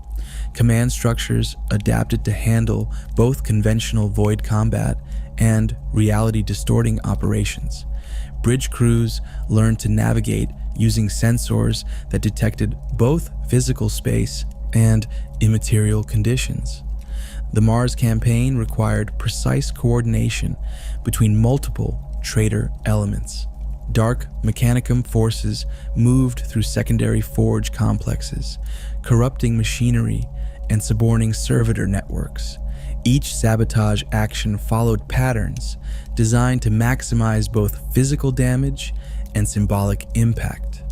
Command structures adapted to handle both conventional void combat and reality-distorting operations. Bridge crews learned to navigate using sensors that detected both physical space and immaterial conditions. The Mars campaign required precise coordination between multiple traitor elements. Dark Mechanicum forces moved through secondary forge complexes, corrupting machinery and suborning servitor networks. Each sabotage action followed patterns designed to maximize both physical damage and symbolic impact.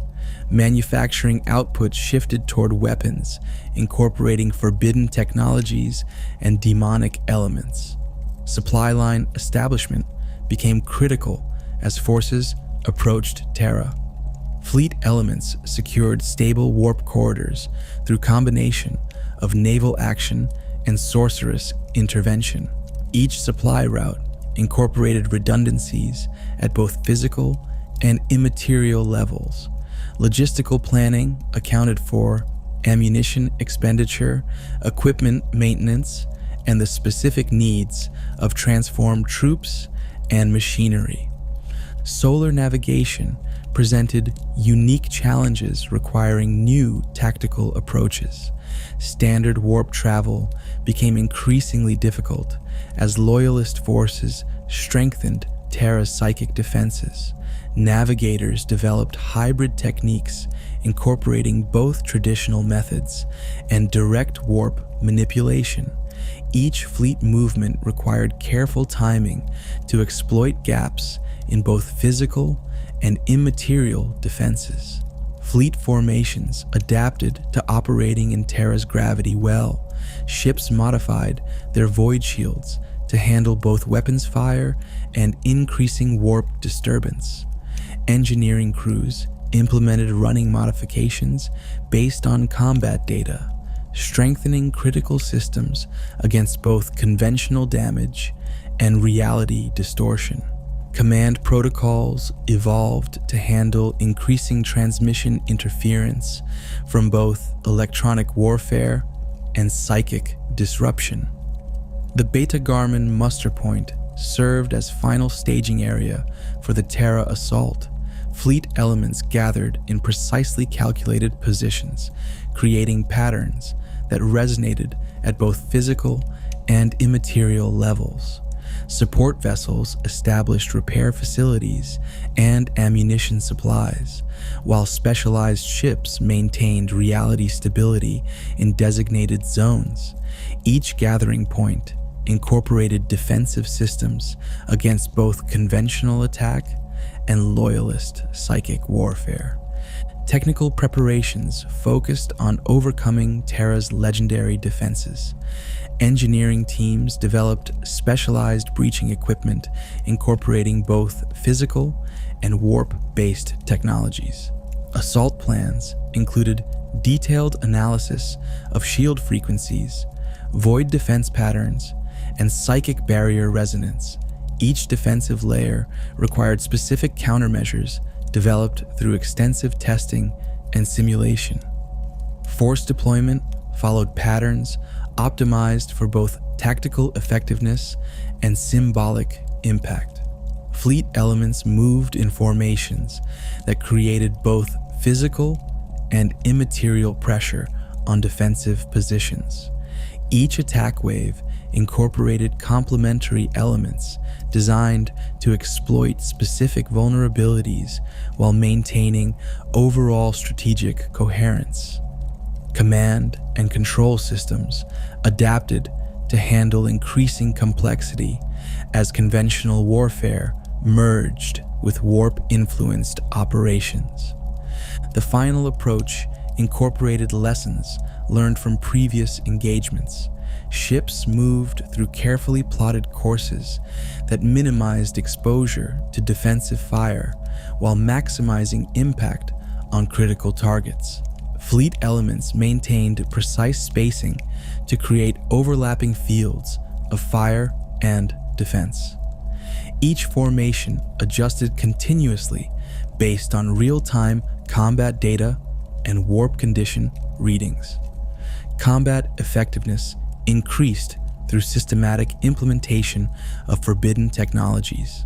Manufacturing output shifted toward weapons, incorporating forbidden technologies and demonic elements. Supply line establishment became critical as forces approached Terra. Fleet elements secured stable warp corridors through combination of naval action and sorceress intervention. Each supply route incorporated redundancies at both physical and immaterial levels. Logistical planning accounted for ammunition expenditure, equipment maintenance, and the specific needs of transformed troops and machinery. Solar navigation presented unique challenges requiring new tactical approaches. Standard warp travel became increasingly difficult as loyalist forces strengthened Terra's psychic defenses. Navigators developed hybrid techniques incorporating both traditional methods and direct warp manipulation. Each fleet movement required careful timing to exploit gaps in both physical and immaterial defenses. Fleet formations adapted to operating in Terra's gravity well. Ships modified their void shields to handle both weapons fire and increasing warp disturbance. Engineering crews implemented running modifications based on combat data, strengthening critical systems against both conventional damage and reality distortion. Command protocols evolved to handle increasing transmission interference from both electronic warfare and psychic disruption. The Beta Garmin muster point served as final staging area for the Terra assault. Fleet elements gathered in precisely calculated positions, creating patterns that resonated at both physical and immaterial levels. Support vessels established repair facilities and ammunition supplies, while specialized ships maintained reality stability in designated zones. Each gathering point incorporated defensive systems against both conventional attack and loyalist psychic warfare. Technical preparations focused on overcoming Terra's legendary defenses. Engineering teams developed specialized breaching equipment incorporating both physical and warp-based technologies. Assault plans included detailed analysis of shield frequencies, void defense patterns, and psychic barrier resonance. Each defensive layer required specific countermeasures developed through extensive testing and simulation. Force deployment followed patterns optimized for both tactical effectiveness and symbolic impact. Fleet elements moved in formations that created both physical and immaterial pressure on defensive positions. Each attack wave incorporated complementary elements designed to exploit specific vulnerabilities while maintaining overall strategic coherence. Command and control systems adapted to handle increasing complexity as conventional warfare merged with warp-influenced operations. The final approach incorporated lessons learned from previous engagements. Ships moved through carefully plotted courses that minimized exposure to defensive fire while maximizing impact on critical targets. Fleet elements maintained precise spacing to create overlapping fields of fire and defense. Each formation adjusted continuously based on real-time combat data and warp condition readings. Combat effectiveness increased through systematic implementation of forbidden technologies.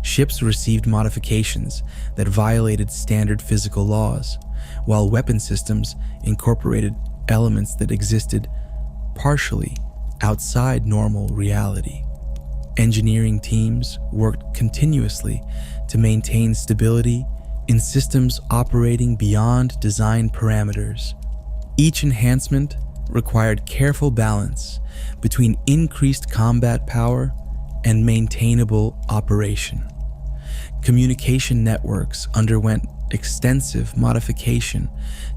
Ships received modifications that violated standard physical laws, while weapon systems incorporated elements that existed partially outside normal reality. Engineering teams worked continuously to maintain stability in systems operating beyond design parameters. Each enhancement required careful balance between increased combat power and maintainable operation. Communication networks underwent extensive modification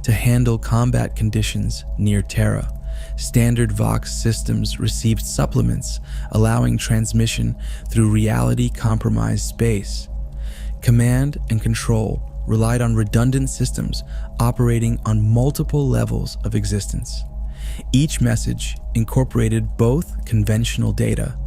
to handle combat conditions near Terra. Standard Vox systems received supplements allowing transmission through reality-compromised space. Command and control relied on redundant systems operating on multiple levels of existence. Each message incorporated both conventional data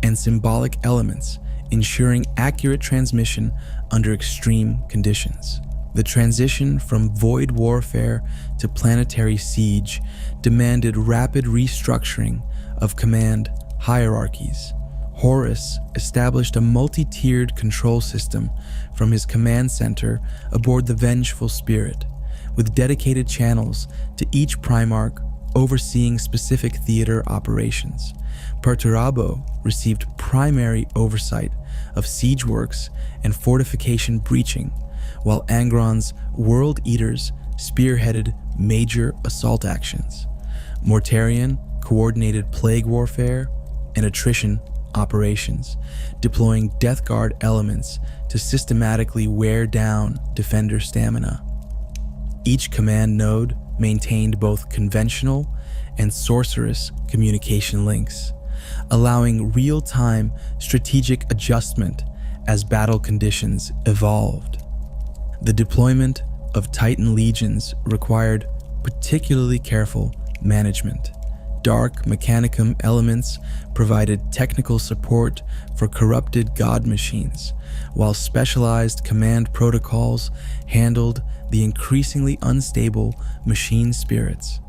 and symbolic elements, ensuring accurate transmission under extreme conditions. The transition from void warfare to planetary siege demanded rapid restructuring of command hierarchies. Horus established a multi-tiered control system from his command center aboard the Vengeful Spirit, with dedicated channels to each Primarch overseeing specific theater operations. Perturabo received primary oversight of siege works and fortification breaching, while Angron's World Eaters spearheaded major assault actions. Mortarion coordinated plague warfare and attrition operations, deploying Death Guard elements to systematically wear down defender stamina. Each command node maintained both conventional and sorceress communication links, allowing real-time strategic adjustment as battle conditions evolved. The deployment of Titan legions required particularly careful management. Dark Mechanicum elements provided technical support for corrupted god machines, while specialized command protocols handled the increasingly unstable machine spirits.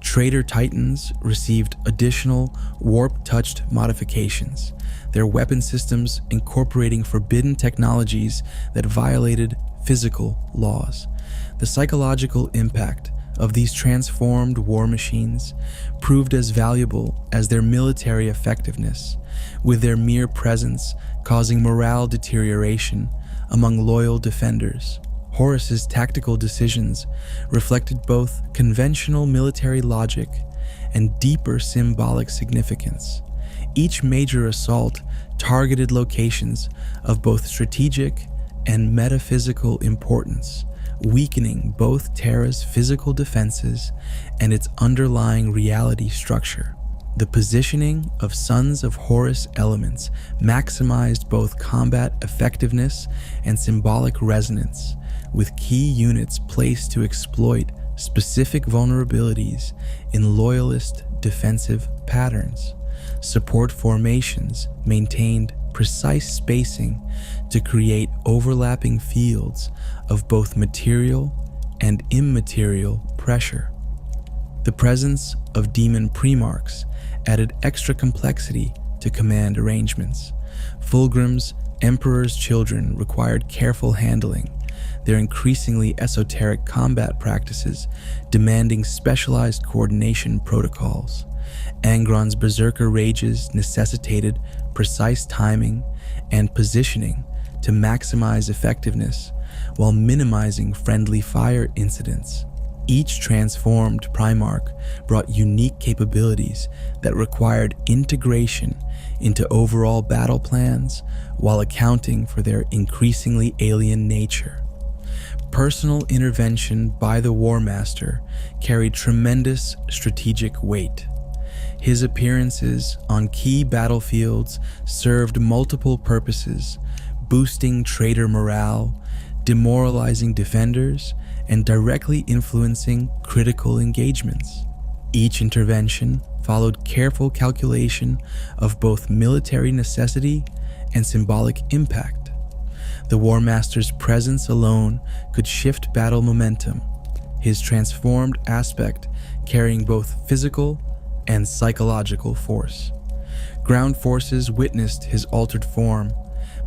Traitor Titans received additional warp-touched modifications, their weapon systems incorporating forbidden technologies that violated physical laws. The psychological impact of these transformed war machines proved as valuable as their military effectiveness, with their mere presence causing morale deterioration among loyal defenders. Horus's tactical decisions reflected both conventional military logic and deeper symbolic significance. Each major assault targeted locations of both strategic and metaphysical importance, weakening both Terra's physical defenses and its underlying reality structure. The positioning of Sons of Horus elements maximized both combat effectiveness and symbolic resonance, with key units placed to exploit specific vulnerabilities in loyalist defensive patterns. Support formations maintained precise spacing to create overlapping fields of both material and immaterial pressure. The presence of demon primarchs added extra complexity to command arrangements. Fulgrim's Emperor's Children required careful handling, their increasingly esoteric combat practices demanding specialized coordination protocols. Angron's Berserker Rages necessitated precise timing and positioning to maximize effectiveness while minimizing friendly fire incidents. Each transformed Primarch brought unique capabilities that required integration into overall battle plans while accounting for their increasingly alien nature. Personal intervention by the Warmaster carried tremendous strategic weight. His appearances on key battlefields served multiple purposes, boosting traitor morale, demoralizing defenders, and directly influencing critical engagements. Each intervention followed careful calculation of both military necessity and symbolic impact. The Warmaster's presence alone could shift battle momentum, his transformed aspect carrying both physical and psychological force. Ground forces witnessed his altered form,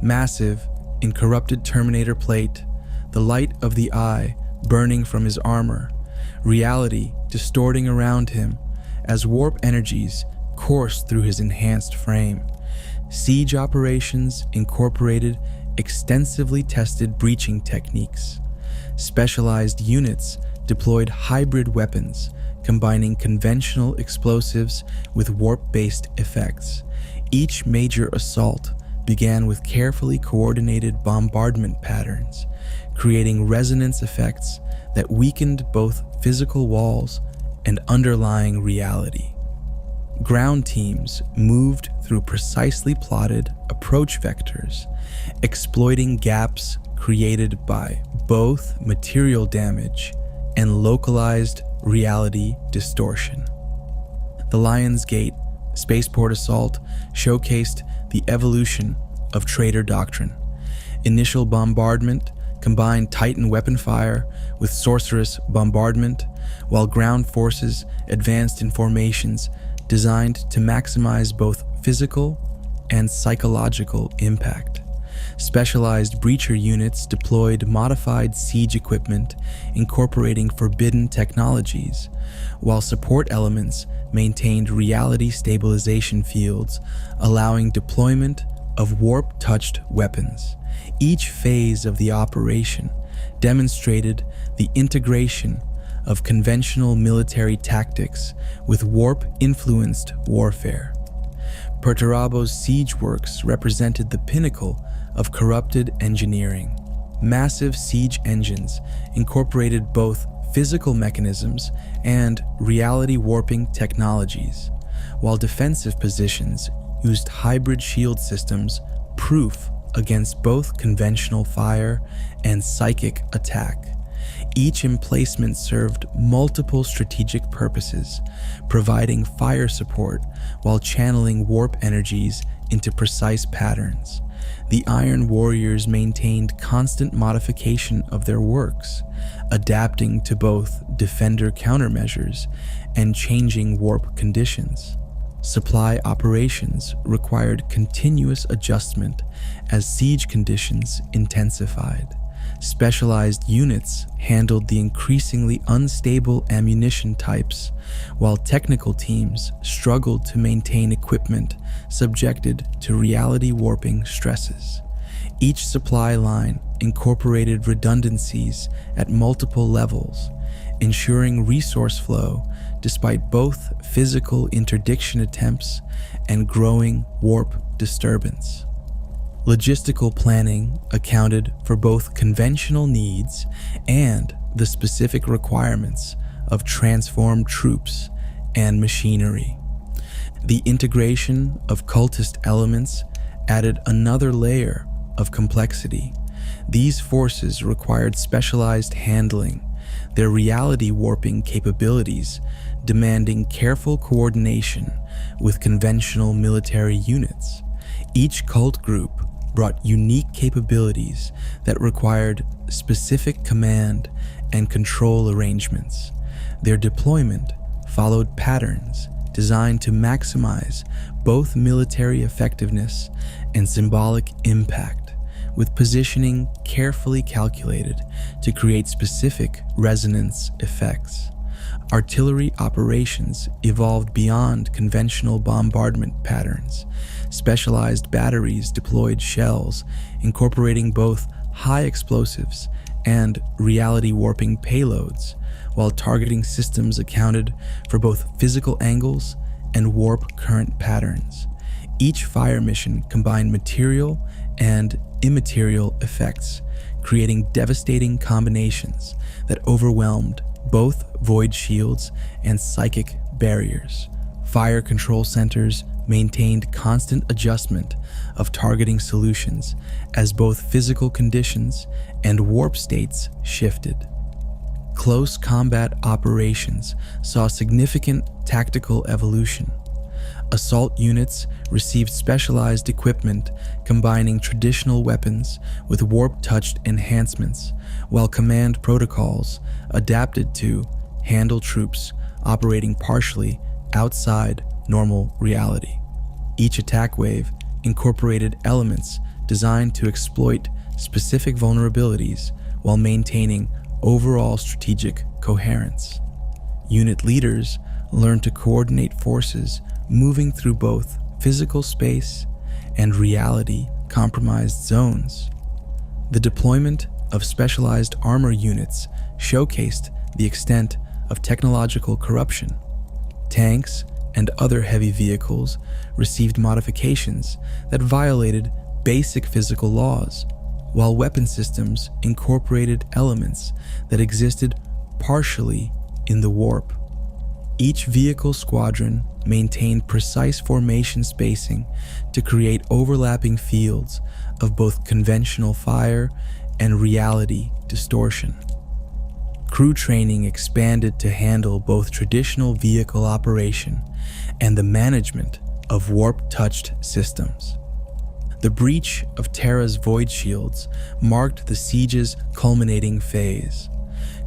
massive in corrupted Terminator plate, the light of the eye burning from his armor, reality distorting around him as warp energies coursed through his enhanced frame. Siege operations incorporated extensively tested breaching techniques. Specialized units deployed hybrid weapons, combining conventional explosives with warp-based effects. Each major assault began with carefully coordinated bombardment patterns, creating resonance effects that weakened both physical walls and underlying reality. Ground teams moved through precisely plotted approach vectors, exploiting gaps created by both material damage and localized reality distortion. The Lion's Gate spaceport assault showcased the evolution of traitor doctrine. Initial bombardment combined Titan weapon fire with sorceress bombardment, while ground forces advanced in formations designed to maximize both physical and psychological impact. Specialized breacher units deployed modified siege equipment incorporating forbidden technologies, while support elements maintained reality stabilization fields, allowing deployment of warp-touched weapons. Each phase of the operation demonstrated the integration of conventional military tactics with warp-influenced warfare. Perturabo's siege works represented the pinnacle of corrupted engineering. Massive siege engines incorporated both physical mechanisms and reality warping technologies, while defensive positions used hybrid shield systems proof against both conventional fire and psychic attack. Each emplacement served multiple strategic purposes, providing fire support while channeling warp energies into precise patterns. The Iron Warriors maintained constant modification of their works, adapting to both defender countermeasures and changing warp conditions. Supply operations required continuous adjustment as siege conditions intensified. Specialized units handled the increasingly unstable ammunition types, while technical teams struggled to maintain equipment subjected to reality warping stresses. Each supply line incorporated redundancies at multiple levels, ensuring resource flow despite both physical interdiction attempts and growing warp disturbance. Logistical planning accounted for both conventional needs and the specific requirements of transformed troops and machinery. The integration of cultist elements added another layer of complexity. These forces required specialized handling, their reality warping capabilities demanding careful coordination with conventional military units. Each cult group brought unique capabilities that required specific command and control arrangements. Their deployment followed patterns designed to maximize both military effectiveness and symbolic impact, with positioning carefully calculated to create specific resonance effects. Artillery operations evolved beyond conventional bombardment patterns. Specialized batteries deployed shells, incorporating both high explosives and reality warping payloads, while targeting systems accounted for both physical angles and warp current patterns. Each fire mission combined material and immaterial effects, creating devastating combinations that overwhelmed both void shields and psychic barriers. Fire control centers maintained constant adjustment of targeting solutions as both physical conditions and warp states shifted. Close combat operations saw significant tactical evolution. Assault units received specialized equipment combining traditional weapons with warp-touched enhancements, while command protocols adapted to handle troops operating partially outside normal reality. Each attack wave incorporated elements designed to exploit specific vulnerabilities while maintaining overall strategic coherence. Unit leaders learned to coordinate forces moving through both physical space and reality-compromised zones. The deployment of specialized armor units showcased the extent of technological corruption. Tanks and other heavy vehicles received modifications that violated basic physical laws, while weapon systems incorporated elements that existed partially in the warp. Each vehicle squadron maintained precise formation spacing to create overlapping fields of both conventional fire and reality distortion. Crew training expanded to handle both traditional vehicle operation and the management of warp-touched systems. The breach of Terra's void shields marked the siege's culminating phase.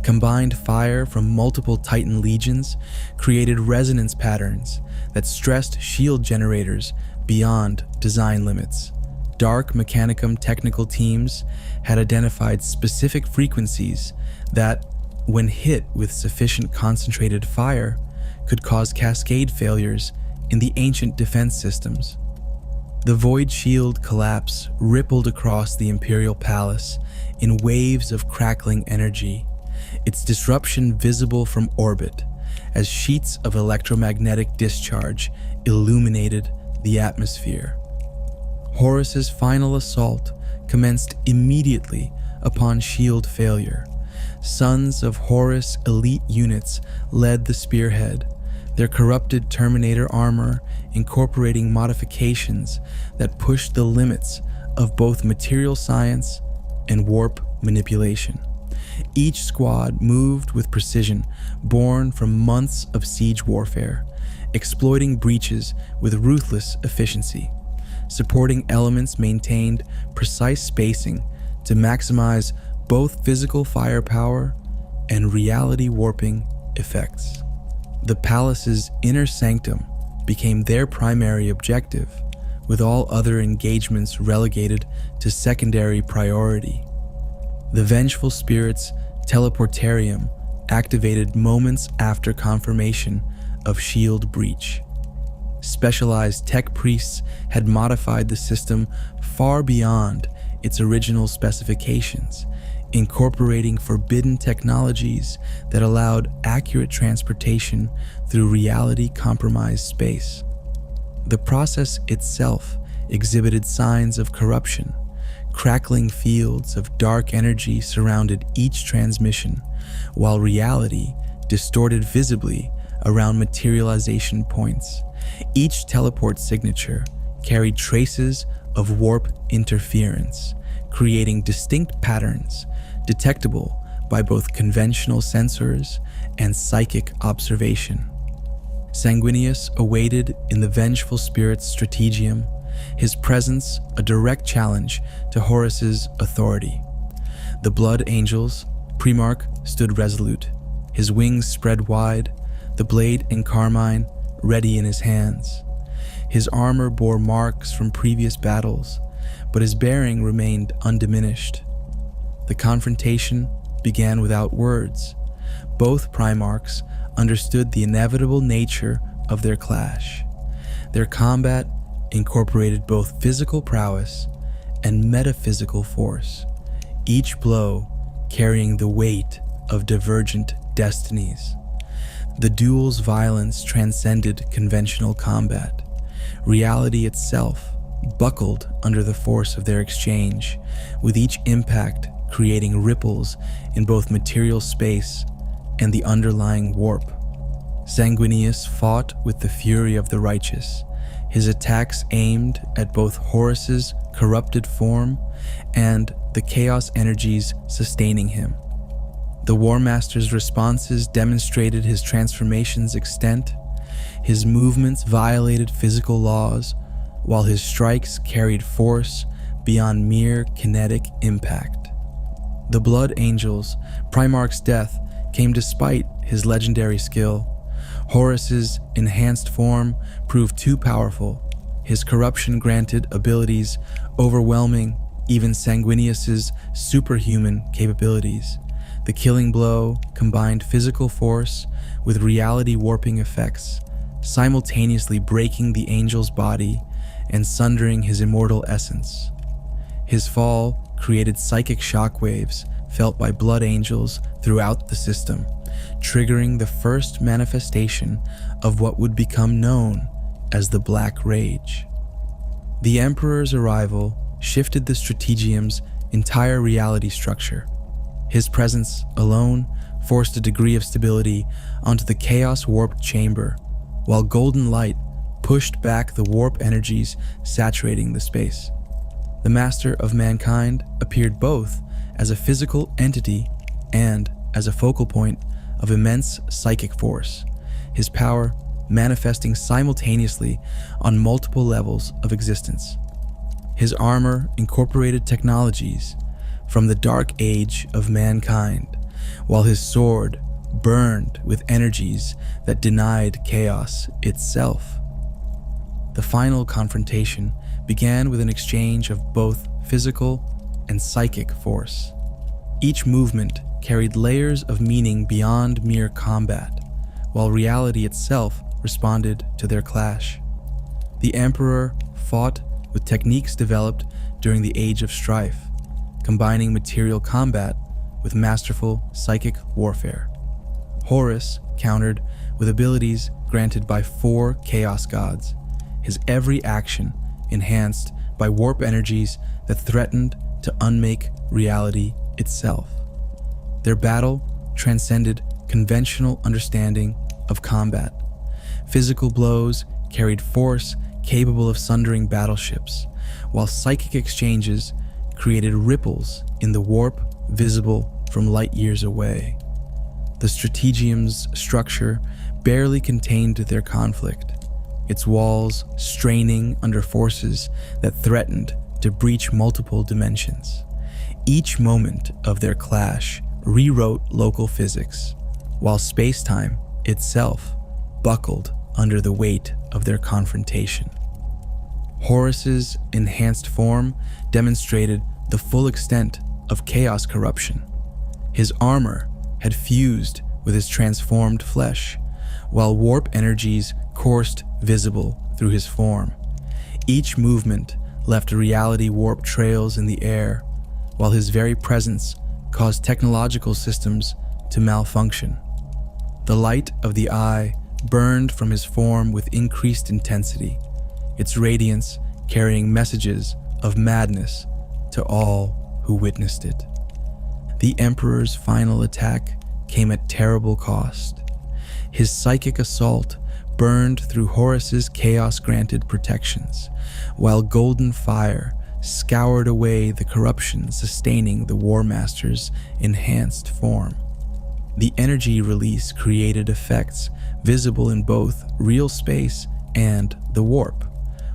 Combined fire from multiple Titan legions created resonance patterns that stressed shield generators beyond design limits. Dark Mechanicum technical teams had identified specific frequencies that, when hit with sufficient concentrated fire, could cause cascade failures in the ancient defense systems. The void shield collapse rippled across the Imperial Palace in waves of crackling energy, its disruption visible from orbit as sheets of electromagnetic discharge illuminated the atmosphere. Horus's final assault commenced immediately upon shield failure. Sons of Horus elite units led the spearhead, their corrupted Terminator armor incorporating modifications that pushed the limits of both material science and warp manipulation. Each squad moved with precision born from months of siege warfare, exploiting breaches with ruthless efficiency. Supporting elements maintained precise spacing to maximize both physical firepower and reality warping effects. The palace's inner sanctum became their primary objective, with all other engagements relegated to secondary priority. The vengeful spirit's teleportarium activated moments after confirmation of shield breach. Specialized tech priests had modified the system far beyond its original specifications, incorporating forbidden technologies that allowed accurate transportation through reality-compromised space. The process itself exhibited signs of corruption. Crackling fields of dark energy surrounded each transmission, while reality distorted visibly around materialization points. Each teleport signature carried traces of warp interference, creating distinct patterns detectable by both conventional sensors and psychic observation. Sanguinius awaited in the vengeful spirit's strategium, his presence a direct challenge to Horus's authority. The Blood Angels, Primarch, stood resolute, his wings spread wide, the blade in carmine ready in his hands. His armor bore marks from previous battles, but his bearing remained undiminished. The confrontation began without words. Both Primarchs understood the inevitable nature of their clash. Their combat incorporated both physical prowess and metaphysical force, each blow carrying the weight of divergent destinies. The duel's violence transcended conventional combat. Reality itself buckled under the force of their exchange, with each impact creating ripples in both material space and the underlying warp. Sanguinius fought with the fury of the righteous, his attacks aimed at both Horus's corrupted form and the chaos energies sustaining him. The Warmaster's responses demonstrated his transformation's extent. His movements violated physical laws, while his strikes carried force beyond mere kinetic impact. The Blood Angels, Primarch's death, came despite his legendary skill. Horus's enhanced form proved too powerful, his corruption granted abilities overwhelming even Sanguinius's superhuman capabilities. The killing blow combined physical force with reality warping effects, simultaneously breaking the angel's body and sundering his immortal essence. His fall created psychic shockwaves felt by Blood Angels throughout the system, triggering the first manifestation of what would become known as the Black Rage. The Emperor's arrival shifted the Strategium's entire reality structure. His presence alone forced a degree of stability onto the chaos-warped chamber, while golden light pushed back the warp energies saturating the space. The Master of Mankind appeared both as a physical entity and as a focal point of immense psychic force, his power manifesting simultaneously on multiple levels of existence. His armor incorporated technologies from the dark age of mankind, while his sword burned with energies that denied chaos itself. The final confrontation began with an exchange of both physical and psychic force. Each movement carried layers of meaning beyond mere combat, while reality itself responded to their clash. The Emperor fought with techniques developed during the Age of Strife, combining material combat with masterful psychic warfare. Horus countered with abilities granted by 4 chaos gods, his every action enhanced by warp energies that threatened to unmake reality itself. Their battle transcended conventional understanding of combat. Physical blows carried force capable of sundering battleships, while psychic exchanges created ripples in the warp visible from light years away. The Strategium's structure barely contained their conflict, its walls straining under forces that threatened to breach multiple dimensions. Each moment of their clash rewrote local physics, while space-time itself buckled under the weight of their confrontation. Horus's enhanced form demonstrated the full extent of chaos corruption. His armor had fused with his transformed flesh, while warp energies coursed visible through his form. Each movement left reality warp trails in the air, while his very presence caused technological systems to malfunction. The light of the eye burned from his form with increased intensity, its radiance carrying messages of madness to all who witnessed it. The Emperor's final attack came at terrible cost. His psychic assault burned through Horus's chaos-granted protections, while golden fire scoured away the corruption sustaining the Warmaster's enhanced form. The energy release created effects visible in both real space and the warp,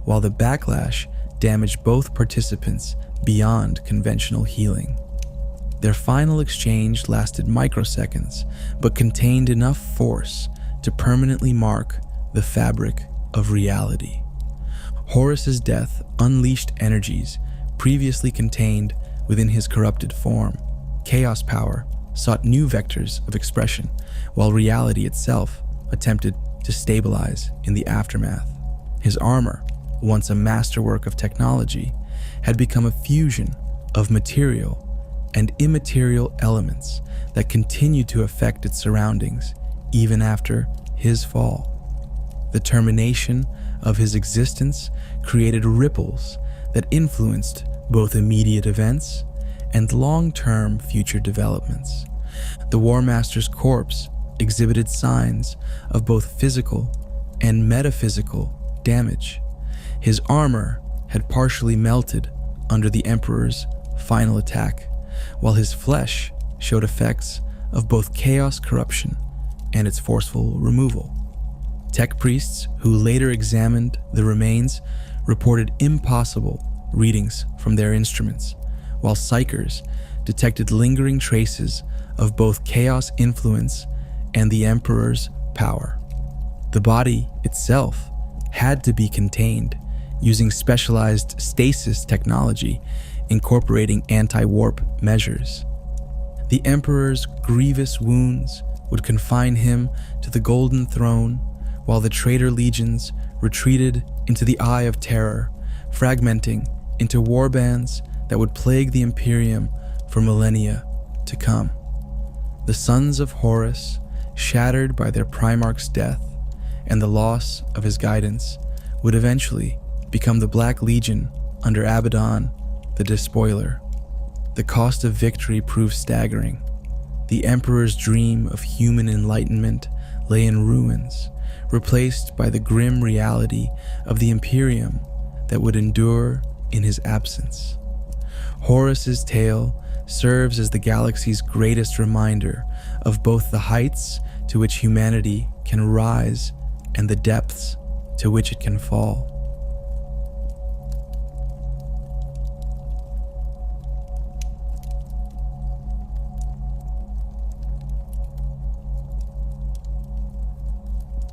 while the backlash damaged both participants beyond conventional healing. Their final exchange lasted microseconds, but contained enough force to permanently mark the fabric of reality. Horus's death unleashed energies previously contained within his corrupted form. Chaos power sought new vectors of expression, while reality itself attempted to stabilize in the aftermath. His armor, once a masterwork of technology, had become a fusion of material and immaterial elements that continued to affect its surroundings even after his fall. The termination of his existence created ripples that influenced both immediate events and long-term future developments. The Warmaster's corpse exhibited signs of both physical and metaphysical damage. His armor had partially melted under the Emperor's final attack, while his flesh showed effects of both chaos corruption and its forceful removal. Tech priests who later examined the remains reported impossible readings from their instruments, while psychers detected lingering traces of both chaos influence and the Emperor's power. The body itself had to be contained using specialized stasis technology incorporating anti-warp measures. The Emperor's grievous wounds would confine him to the Golden Throne, while the traitor legions retreated into the Eye of Terror, fragmenting into warbands that would plague the Imperium for millennia to come. The sons of Horus, shattered by their Primarch's death and the loss of his guidance, would eventually become the Black Legion under Abaddon the despoiler. The cost of victory proved staggering. The Emperor's dream of human enlightenment lay in ruins, replaced by the grim reality of the Imperium that would endure in his absence. Horus's tale serves as the galaxy's greatest reminder of both the heights to which humanity can rise and the depths to which it can fall.